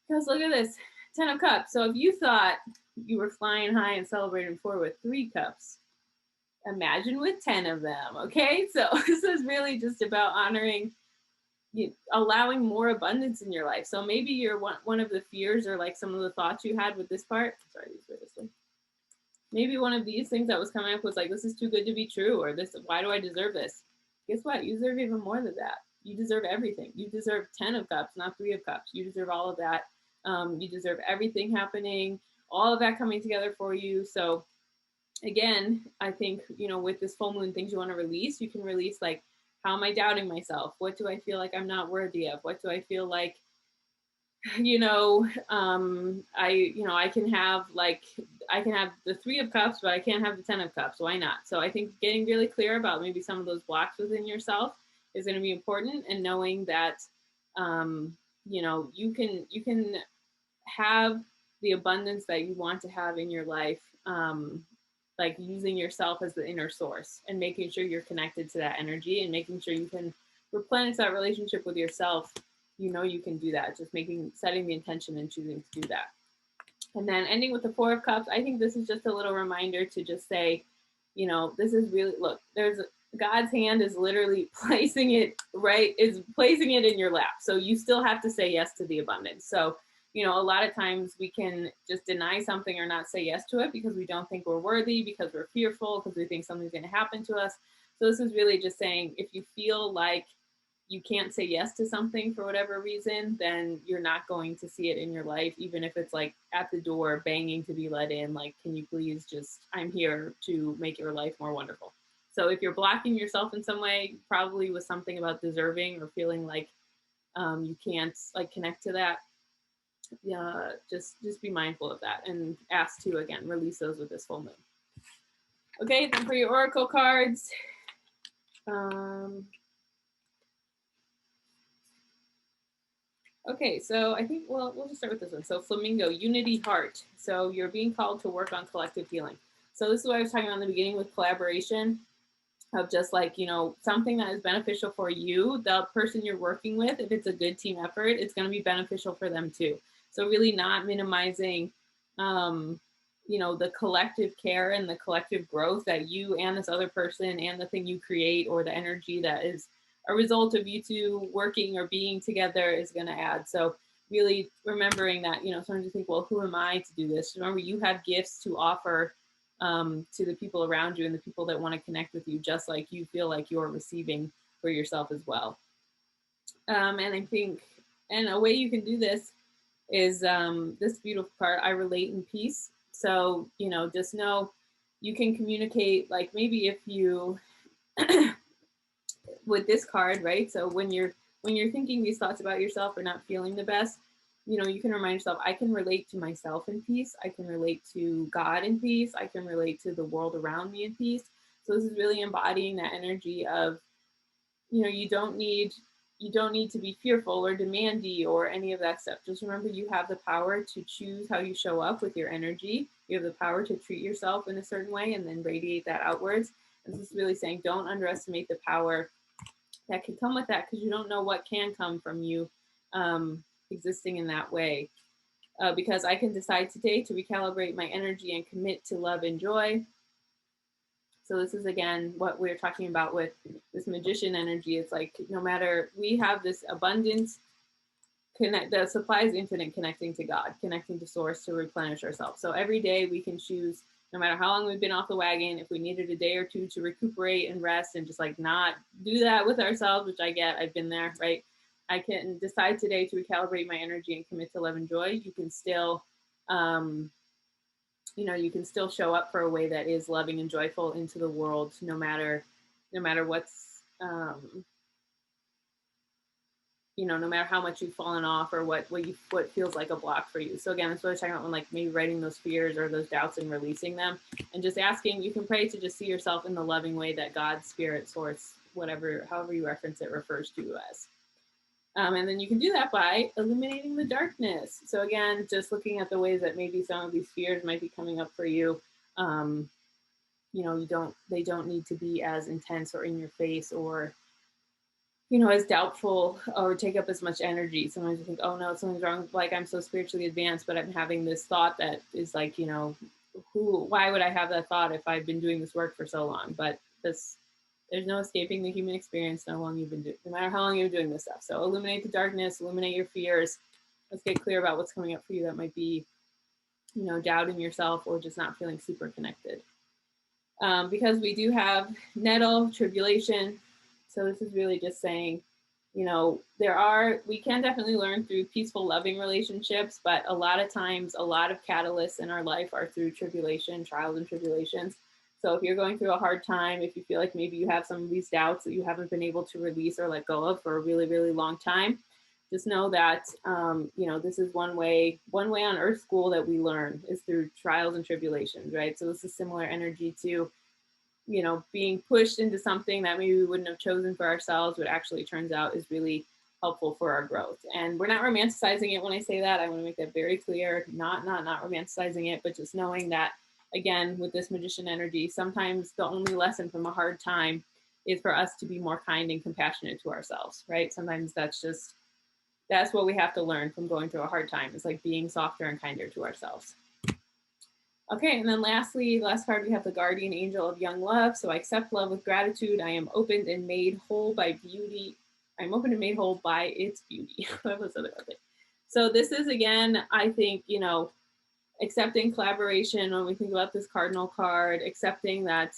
Because look at this, 10 of Cups. So if you thought you were flying high and celebrating forward with 3 cups, imagine with 10 of them, okay? So this is really just about honoring, allowing more abundance in your life. So maybe you're one of the fears or like some of the thoughts you had with this part. Sorry, these were this way. Maybe one of these things that was coming up was like, this is too good to be true, or this, why do I deserve this? Guess what? You deserve even more than that. You deserve everything. You deserve 10 of Cups, not 3 of Cups. You deserve all of that. You deserve everything happening all of that coming together for you. So again, I think, with this full moon, things you want to release, you can release like, how am I doubting myself? What do I feel like I'm not worthy of? What do I feel like, I can have the 3 of Cups, but I can't have the 10 of Cups. Why not? So I think getting really clear about maybe some of those blocks within yourself is going to be important, and knowing that, you can have the abundance that you want to have in your life, like using yourself as the inner source and making sure you're connected to that energy and making sure you can replenish that relationship with yourself. You can do that, just setting the intention and choosing to do that. And then ending with the 4 of Cups, I think this is just a little reminder to just say, this is really, look, there's God's hand is literally placing it in your lap. So you still have to say yes to the abundance. So, a lot of times we can just deny something or not say yes to it because we don't think we're worthy, because we're fearful, because we think something's going to happen to us. So this is really just saying, if you feel like you can't say yes to something for whatever reason, then you're not going to see it in your life, even if it's like at the door banging to be let in, like, can you please just, I'm here to make your life more wonderful. So if you're blocking yourself in some way, probably with something about deserving or feeling like you can't like connect to that, just be mindful of that and ask to, again, release those with this full moon. Okay, then for your oracle cards, okay, so I think, well, we'll just start with this one. So Flamingo, Unity Heart. So you're being called to work on collective healing. So this is what I was talking about in the beginning with collaboration, of just like, something that is beneficial for you, the person you're working with, if it's a good team effort, it's going to be beneficial for them too. So really not minimizing, the collective care and the collective growth that you and this other person and the thing you create, or the energy that is a result of you two working or being together, is going to add. So really remembering that, sometimes you think, well, who am I to do this? Remember, you have gifts to offer to the people around you and the people that want to connect with you, just like you feel like you're receiving for yourself as well. And I think, and a way you can do this is this beautiful part, I relate in peace. So, just know you can communicate, like maybe if you, with this card, right? So when you're thinking these thoughts about yourself or not feeling the best, you can remind yourself, I can relate to myself in peace. I can relate to God in peace. I can relate to the world around me in peace. So this is really embodying that energy of, you don't need to be fearful or demandy or any of that stuff. Just remember, you have the power to choose how you show up with your energy. You have the power to treat yourself in a certain way and then radiate that outwards. And this is really saying, don't underestimate the power that can come with that, because you don't know what can come from you existing in that way. Because I can decide today to recalibrate my energy and commit to love and joy. So this is, again, what we're talking about with this magician energy. It's like, no matter, we have this abundance, the supply is infinite, connecting to God, connecting to source to replenish ourselves. So every day we can choose, no matter how long we've been off the wagon, if we needed a day or two to recuperate and rest and just like not do that with ourselves, which I've been there, right? I can decide today to recalibrate my energy and commit to love and joy. You can still, you can still show up for a way that is loving and joyful into the world, no matter what's, no matter how much you've fallen off or what feels like a block for you. So again, that's what I was talking about, when like maybe writing those fears or those doubts and releasing them, and just asking, you can pray to just see yourself in the loving way that God, spirit, source, however you reference it, refers to you as. And then you can do that by illuminating the darkness. So again, just looking at the ways that maybe some of these fears might be coming up for you. They don't need to be as intense or in your face, or as doubtful, or take up as much energy. Sometimes you think, oh no, something's wrong. Like, I'm so spiritually advanced, but I'm having this thought that is like, why would I have that thought if I've been doing this work for so long? But there's no escaping the human experience, no matter how long you've been doing this stuff. So illuminate the darkness, illuminate your fears. Let's get clear about what's coming up for you that might be, doubting yourself or just not feeling super connected. Because we do have nettle, tribulation. So this is really just saying, you know, we can definitely learn through peaceful, loving relationships, but a lot of times, a lot of catalysts in our life are through tribulation, trials and tribulations. So if you're going through a hard time, if you feel like maybe you have some of these doubts that you haven't been able to release or let go of for a really, really long time, just know that, you know, this is one way on earth school that we learn is through trials and tribulations, right? So this is similar energy to, you know, being pushed into something that maybe we wouldn't have chosen for ourselves, but actually turns out is really helpful for our growth. And we're not romanticizing it when I say that. I want to make that very clear. Not romanticizing it, but just knowing that, again, with this magician energy, sometimes the only lesson from a hard time is for us to be more kind and compassionate to ourselves, right? Sometimes that's what we have to learn from going through a hard time. It's like being softer and kinder to ourselves. Okay, and then lastly, last card, we have the guardian angel of young love. So I accept love with gratitude. I am opened and made whole by beauty. I'm opened and made whole by its beauty. That was other thing. So this is, again, I think, you know, accepting collaboration when we think about this cardinal card, accepting that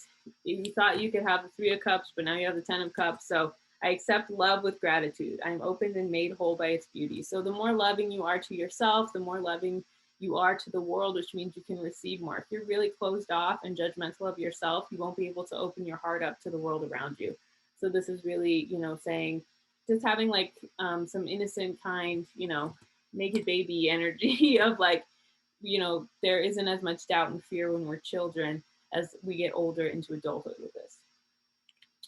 you thought you could have the 3 of Cups, but now you have the 10 of Cups. So I accept love with gratitude. I'm opened and made whole by its beauty. So the more loving you are to yourself, the more loving you are to the world, which means you can receive more. If you're really closed off and judgmental of yourself, you won't be able to open your heart up to the world around you. So this is really, you know, saying, just having like some innocent kind, you know, naked baby energy of like, you know, there isn't as much doubt and fear when we're children as we get older into adulthood with this.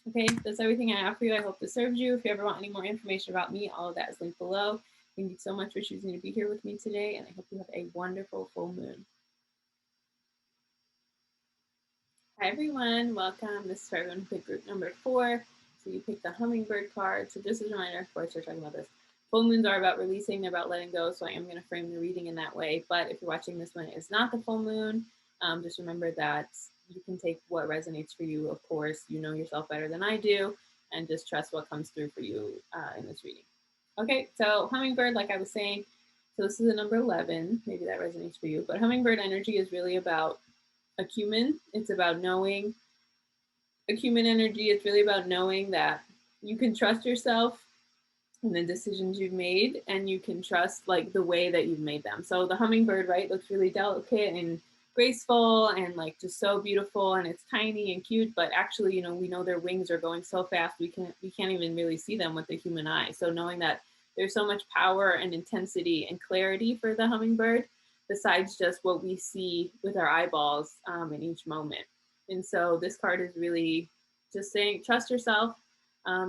Okay, that's everything I have for you. I hope this serves you. If you ever want any more information about me, all of that is linked below. Thank you so much for choosing to be here with me today, and I hope you have a wonderful full moon. Hi everyone, welcome. This is for everyone who picked group number 4. So you picked the hummingbird card. So just as a reminder, of course, we're talking about this. Full moons are about releasing, they're about letting go. So I am going to frame the reading in that way. But if you're watching this one, it's not the full moon. Just remember that you can take what resonates for you. Of course, you know yourself better than I do, and just trust what comes through for you in this reading. Okay, so hummingbird, like I was saying, so this is the number 11. Maybe that resonates for you. But hummingbird energy is really about acumen. It's about knowing acumen energy. It's really about knowing that you can trust yourself and the decisions you've made, and you can trust like the way that you've made them. So the hummingbird, right, looks really delicate and graceful and like just so beautiful, and it's tiny and cute, but actually, you know, we know their wings are going so fast we can't even really see them with the human eye. So knowing that there's so much power and intensity and clarity for the hummingbird besides just what we see with our eyeballs in each moment. And so this card is really just saying, trust yourself.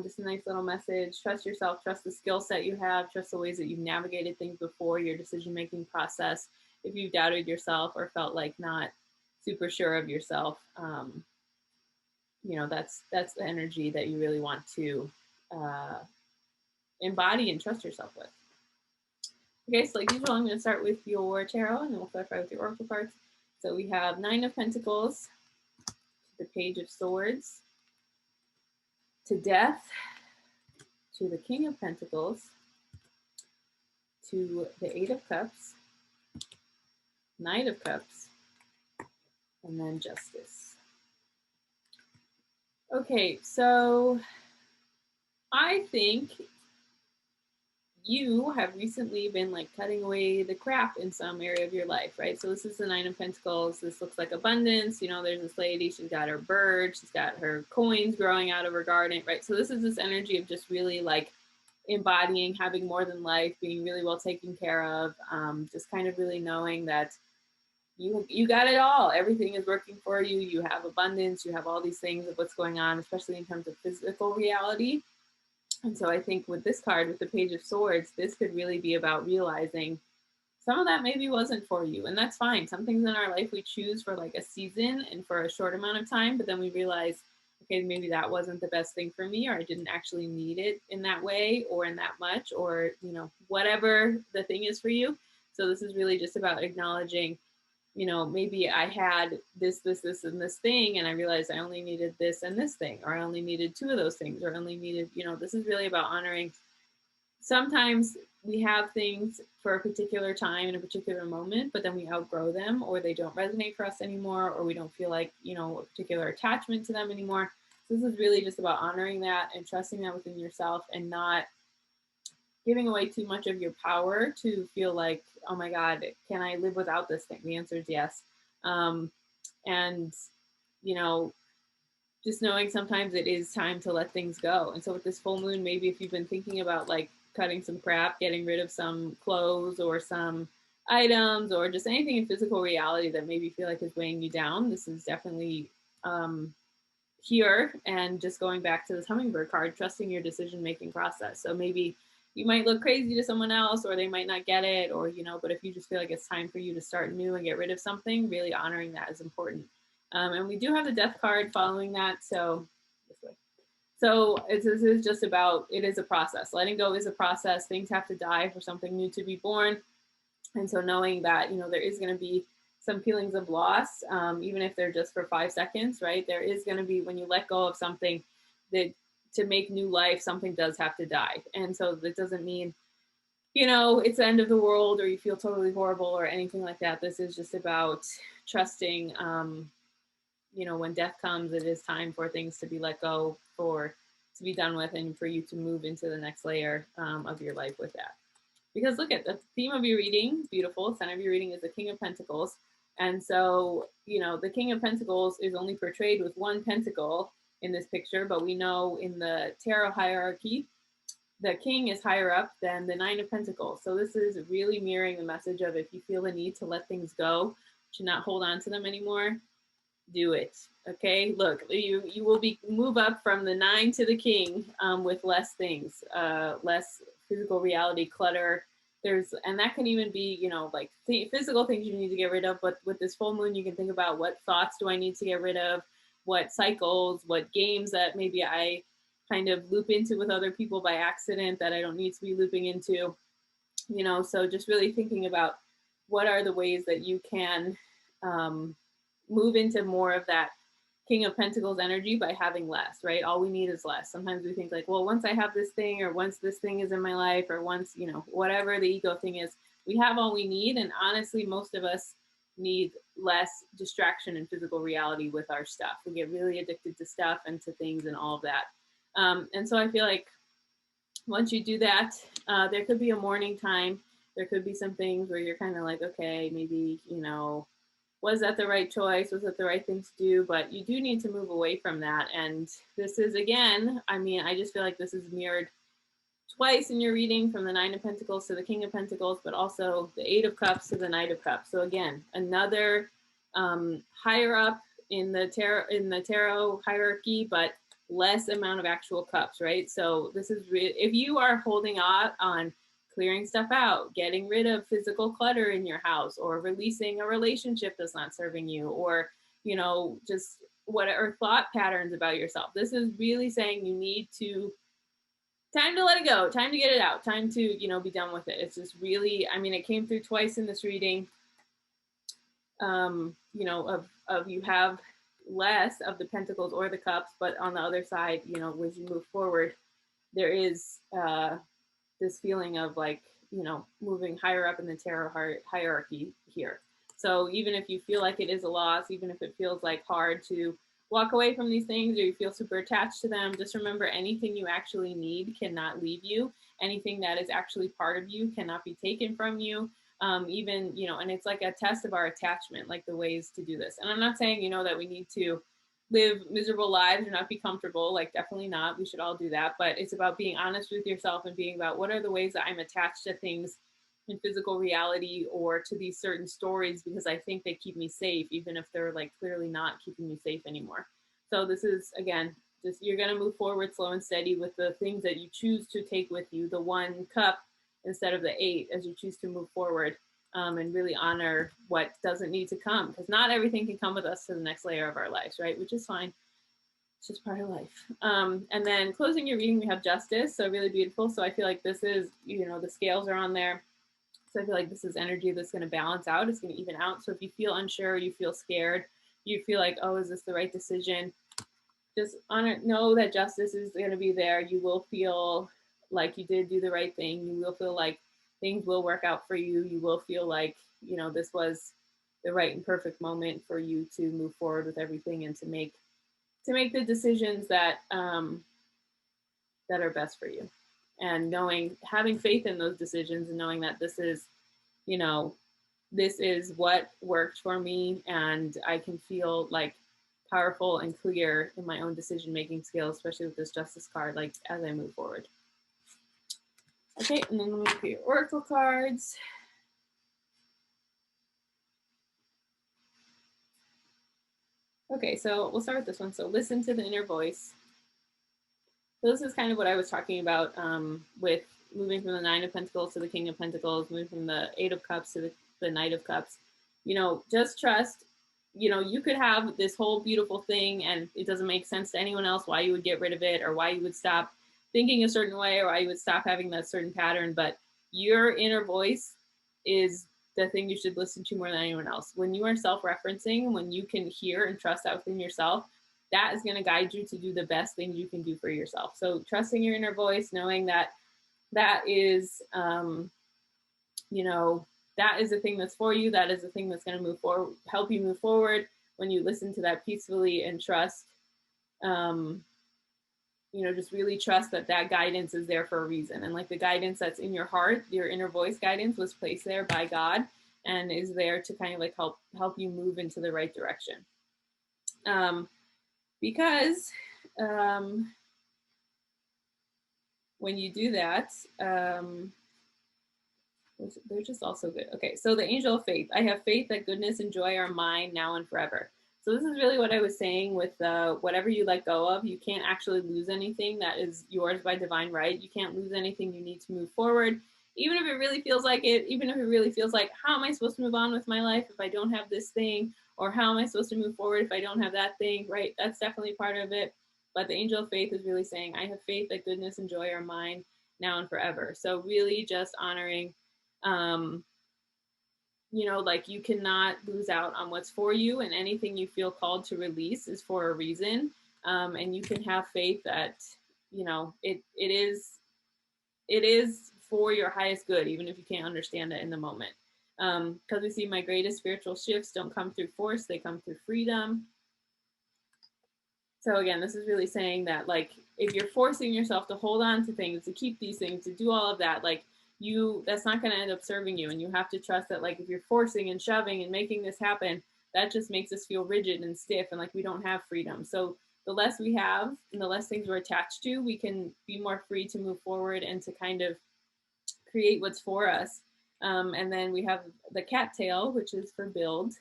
Just a nice little message. Trust yourself, trust the skill set you have, trust the ways that you've navigated things before, your decision-making process. If you've doubted yourself or felt like not super sure of yourself, you know, that's the energy that you really want to embody and trust yourself with. Okay, so like usual, I'm going to start with your tarot, and then we'll clarify with your oracle cards. So we have 9 of Pentacles, the Page of Swords, to Death, to the King of Pentacles, to the 8 of Cups, Knight of Cups, and then Justice. Okay, so I think you have recently been like cutting away the crap in some area of your life, right? So this is the 9 of Pentacles. This looks like abundance. You know, there's this lady, she's got her bird, she's got her coins growing out of her garden, right? So this is this energy of just really like embodying having more than life, being really well taken care of, just kind of really knowing that you got it all. Everything is working for you. You have abundance. You have all these things of what's going on, especially in terms of physical reality. And so I think with this card, with the Page of Swords, this could really be about realizing some of that maybe wasn't for you. And that's fine. Some things in our life we choose for like a season and for a short amount of time, but then we realize, okay, maybe that wasn't the best thing for me, or I didn't actually need it in that way or in that much, or, you know, whatever the thing is for you. So this is really just about acknowledging, you know, maybe I had this, and this thing, and I realized I only needed this and this thing, or I only needed 2 of those things, or I only needed, you know, this is really about honoring. Sometimes we have things for a particular time in a particular moment, but then we outgrow them, or they don't resonate for us anymore, or we don't feel like, you know, a particular attachment to them anymore. So this is really just about honoring that and trusting that within yourself, and not giving away too much of your power to feel like, oh my God, can I live without this thing? The answer is yes. And, you know, just knowing sometimes it is time to let things go. And so with this full moon, maybe if you've been thinking about like cutting some crap, getting rid of some clothes or some items or just anything in physical reality that maybe feel like is weighing you down, this is definitely here. And just going back to this hummingbird card, trusting your decision making process. So maybe you might look crazy to someone else or they might not get it, or but if you just feel like it's time for you to start new and get rid of something, really honoring that is important. And we do have the death card following that. So this way. So this is just about, it is a process. Letting go is a process. Things have to die for something new to be born. And so knowing that, there is going to be some feelings of loss, even if they're just for 5 seconds, right? There is going to be, when you let go of something, that to make new life, something does have to die. And so that doesn't mean, it's the end of the world or you feel totally horrible or anything like that. This is just about trusting, when death comes, it is time for things to be let go, to be done with, and for you to move into the next layer of your life with that. Because look at the theme of your reading, beautiful. Center of your reading is the King of Pentacles. And so, the King of Pentacles is only portrayed with one pentacle in this picture, but we know in the tarot hierarchy, the king is higher up than the Nine of Pentacles. So this is really mirroring the message of, if you feel the need to let things go, to not hold on to them anymore, do it. Okay, look, you will move up from the 9 to the king with less things, less physical reality clutter. And that can even be, like physical things you need to get rid of. But with this full moon, you can think about, what thoughts do I need to get rid of? What cycles, what games that maybe I kind of loop into with other people by accident that I don't need to be looping into, so just really thinking about what are the ways that you can move into more of that King of Pentacles energy by having less, right? All we need is less. Sometimes we think like, well, once I have this thing, or once this thing is in my life, or once, whatever the ego thing is, we have all we need. And honestly, most of us need less distraction in physical reality with our stuff. We get really addicted to stuff and to things and all of that. And so I feel like once you do that, there could be a morning time. There could be some things where you're kind of like, okay, maybe, was that the right choice? Was it the right thing to do? But you do need to move away from that. And this is, again, I just feel like this is mirrored twice in your reading, from the Nine of Pentacles to the King of Pentacles, but also the Eight of Cups to the Knight of Cups. So again, another higher up in the tarot hierarchy, but less amount of actual cups, right? So this is, if you are holding on clearing stuff out, getting rid of physical clutter in your house, or releasing a relationship that's not serving you, or, just whatever thought patterns about yourself. This is really saying you need to, time to let it go, time to get it out, time to, be done with it. It's just really, it came through twice in this reading, of you have less of the pentacles or the cups, but on the other side, as you move forward, there is this feeling of like, moving higher up in the tarot hierarchy here. So even if you feel like it is a loss, even if it feels like hard to walk away from these things, or you feel super attached to them, just remember, anything you actually need cannot leave you. Anything that is actually part of you cannot be taken from you. Even, and it's like a test of our attachment, like the ways to do this. And I'm not saying, that we need to live miserable lives or not be comfortable, like definitely not. We should all do that. But it's about being honest with yourself and being about, what are the ways that I'm attached to things in physical reality, or to these certain stories, because I think they keep me safe, even if they're like clearly not keeping me safe anymore. So this is, again, just, you're going to move forward slow and steady with the things that you choose to take with you, the 1 cup instead of the 8, as you choose to move forward, and really honor what doesn't need to come, because not everything can come with us to the next layer of our lives, right? Which is fine. It's just part of life. And then closing your reading, we have Justice. So really beautiful. So I feel like this is, the scales are on there. So I feel like this is energy that's going to balance out. It's going to even out. So if you feel unsure, you feel scared, you feel like, oh, is this the right decision? Just know that justice is going to be there. You will feel like you did do the right thing. You will feel like things will work out for you. You will feel like, this was the right and perfect moment for you to move forward with everything, and to make the decisions that that are best for you. and knowing, having faith in those decisions and knowing that this is, you know, this is what worked for me, and I can feel like powerful and clear in my own decision-making skills, especially with this Justice card, like as I move forward. Okay, and then let me look at your oracle cards. Okay, so we'll start with this one. So listen to the inner voice. So this is kind of what I was talking about with moving from the Nine of Pentacles to the King of Pentacles, moving from the Eight of Cups to the Knight of Cups. You know, just trust. You know, you could have this whole beautiful thing and it doesn't make sense to anyone else why you would get rid of it, or why you would stop thinking a certain way, or why you would stop having that certain pattern. But your inner voice is the thing you should listen to more than anyone else. When you are self-referencing, when you can hear and trust that within yourself, that is going to guide you to do the best things you can do for yourself. So trusting your inner voice, knowing that that is, you know, that is the thing that's for you. That is the thing that's going to move forward, help you move forward when you listen to that peacefully and trust, you know, just really trust that that guidance is there for a reason. And like the guidance that's in your heart, your inner voice guidance was placed there by God and is there to kind of like help you move into the right direction. Because when you do that, they're just also good. Okay, so the angel of faith. I have faith that goodness and joy are mine now and forever. So this is really what I was saying with whatever you let go of, you can't actually lose anything that is yours by divine right. You can't lose anything you need to move forward. Even if it really feels like it, even if it really feels like, how am I supposed to move on with my life if I don't have this thing? Or how am I supposed to move forward if I don't have that thing, right? That's definitely part of it. But the angel of faith is really saying, I have faith that goodness and joy are mine now and forever. So really just honoring, you know, like you cannot lose out on what's for you, and anything you feel called to release is for a reason. And you can have faith that, you know, it is for your highest good, even if you can't understand it in the moment. Because we see my greatest spiritual shifts don't come through force, they come through freedom. So again, this is really saying that like, if you're forcing yourself to hold on to things, to keep these things, to do all of that, like that's not going to end up serving you. And you have to trust that like, if you're forcing and shoving and making this happen, that just makes us feel rigid and stiff and like we don't have freedom. So the less we have and the less things we're attached to, we can be more free to move forward and to kind of create what's for us. And then we have the cattail, which is for build.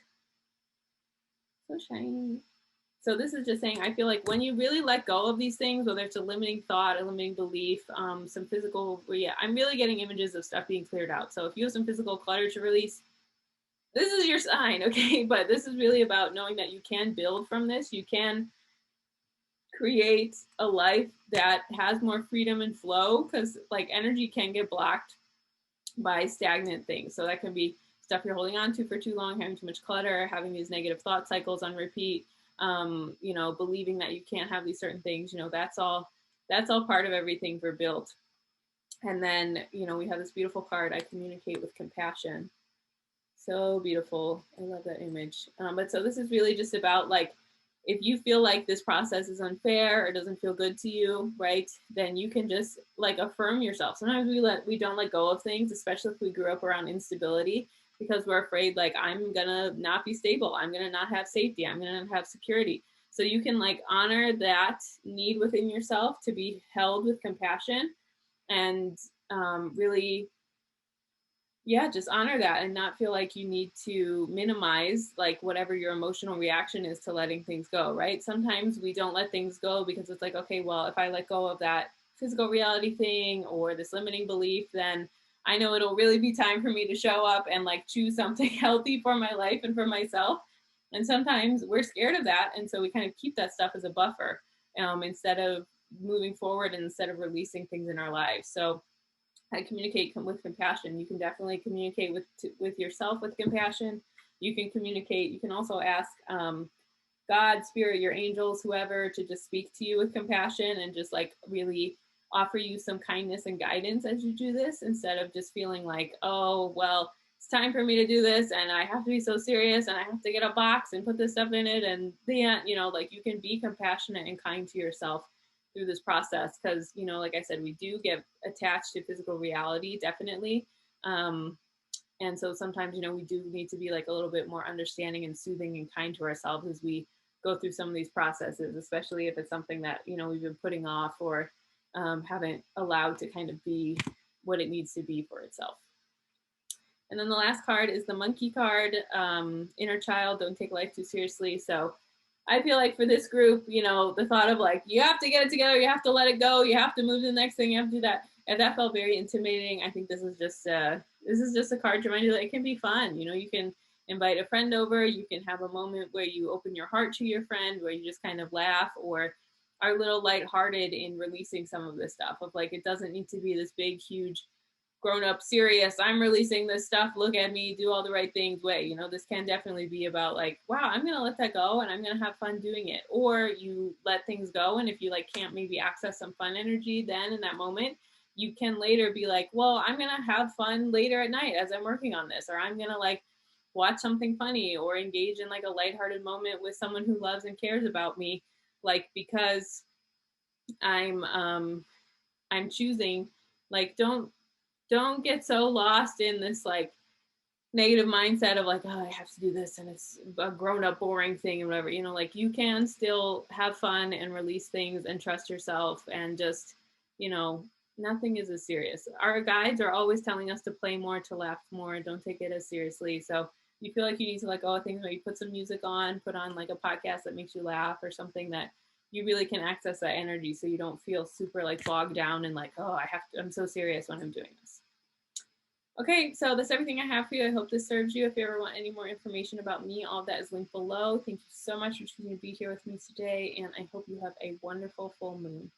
So shiny. So this is just saying, I feel like when you really let go of these things, whether it's a limiting thought, a limiting belief, some physical, yeah, I'm really getting images of stuff being cleared out. So if you have some physical clutter to release, this is your sign, okay? But this is really about knowing that you can build from this. You can create a life that has more freedom and flow, because like energy can get blocked by stagnant things. So that can be stuff you're holding on to for too long, having too much clutter, having these negative thought cycles on repeat, you know, believing that you can't have these certain things, you know, that's all part of everything for build. And then, you know, we have this beautiful card, I communicate with compassion. So beautiful. I love that image. But so this is really just about like, if you feel like this process is unfair or doesn't feel good to you, right, then you can just like affirm yourself. Sometimes we don't let go of things, especially if we grew up around instability, because we're afraid like, I'm gonna not be stable, I'm gonna not have safety, I'm gonna not have security. So you can like honor that need within yourself to be held with compassion and really, yeah, just honor that and not feel like you need to minimize like whatever your emotional reaction is to letting things go, right? Sometimes we don't let things go because it's like, okay, well, if I let go of that physical reality thing or this limiting belief, then I know it'll really be time for me to show up and like choose something healthy for my life and for myself. And sometimes we're scared of that. And so we kind of keep that stuff as a buffer instead of moving forward and instead of releasing things in our lives. So I communicate with compassion. You can definitely communicate with yourself with compassion. You can communicate. You can also ask God, Spirit, your angels, whoever, to just speak to you with compassion and just like really offer you some kindness and guidance as you do this, instead of just feeling like, oh, well, it's time for me to do this and I have to be so serious and I have to get a box and put this stuff in it. And then, you know, like you can be compassionate and kind to yourself through this process, because, you know, like I said, we do get attached to physical reality, definitely. And so sometimes, you know, we do need to be like a little bit more understanding and soothing and kind to ourselves as we go through some of these processes, especially if it's something that, you know, we've been putting off or haven't allowed to kind of be what it needs to be for itself. And then the last card is the monkey card, inner child, don't take life too seriously. So I feel like for this group, you know, the thought of like, you have to get it together, you have to let it go, you have to move to the next thing, you have to do that. And that felt very intimidating. I think this is just a card to remind you that it can be fun. You know, you can invite a friend over, you can have a moment where you open your heart to your friend, where you just kind of laugh or are a little lighthearted in releasing some of this stuff of like, it doesn't need to be this big, huge, grown up, serious, I'm releasing this stuff, look at me, do all the right things way. You know, this can definitely be about like, wow, I'm gonna let that go and I'm gonna have fun doing it. Or you let things go, and if you like can't maybe access some fun energy then in that moment, you can later be like, well, I'm gonna have fun later at night as I'm working on this, or I'm gonna like watch something funny or engage in like a lighthearted moment with someone who loves and cares about me, like because I'm choosing. Like don't get so lost in this like negative mindset of like, oh, I have to do this and it's a grown up boring thing and whatever. You know, like you can still have fun and release things and trust yourself and just, you know, nothing is as serious. Our guides are always telling us to play more, to laugh more, don't take it as seriously. So you feel like you need to like, oh, things where you put some music on, put on like a podcast that makes you laugh or something that you really can access that energy so you don't feel super like bogged down and like, oh, I'm so serious when I'm doing this. Okay, so that's everything I have for you. I hope this serves you. If you ever want any more information about me, all of that is linked below. Thank you so much for choosing to be here with me today, and I hope you have a wonderful full moon.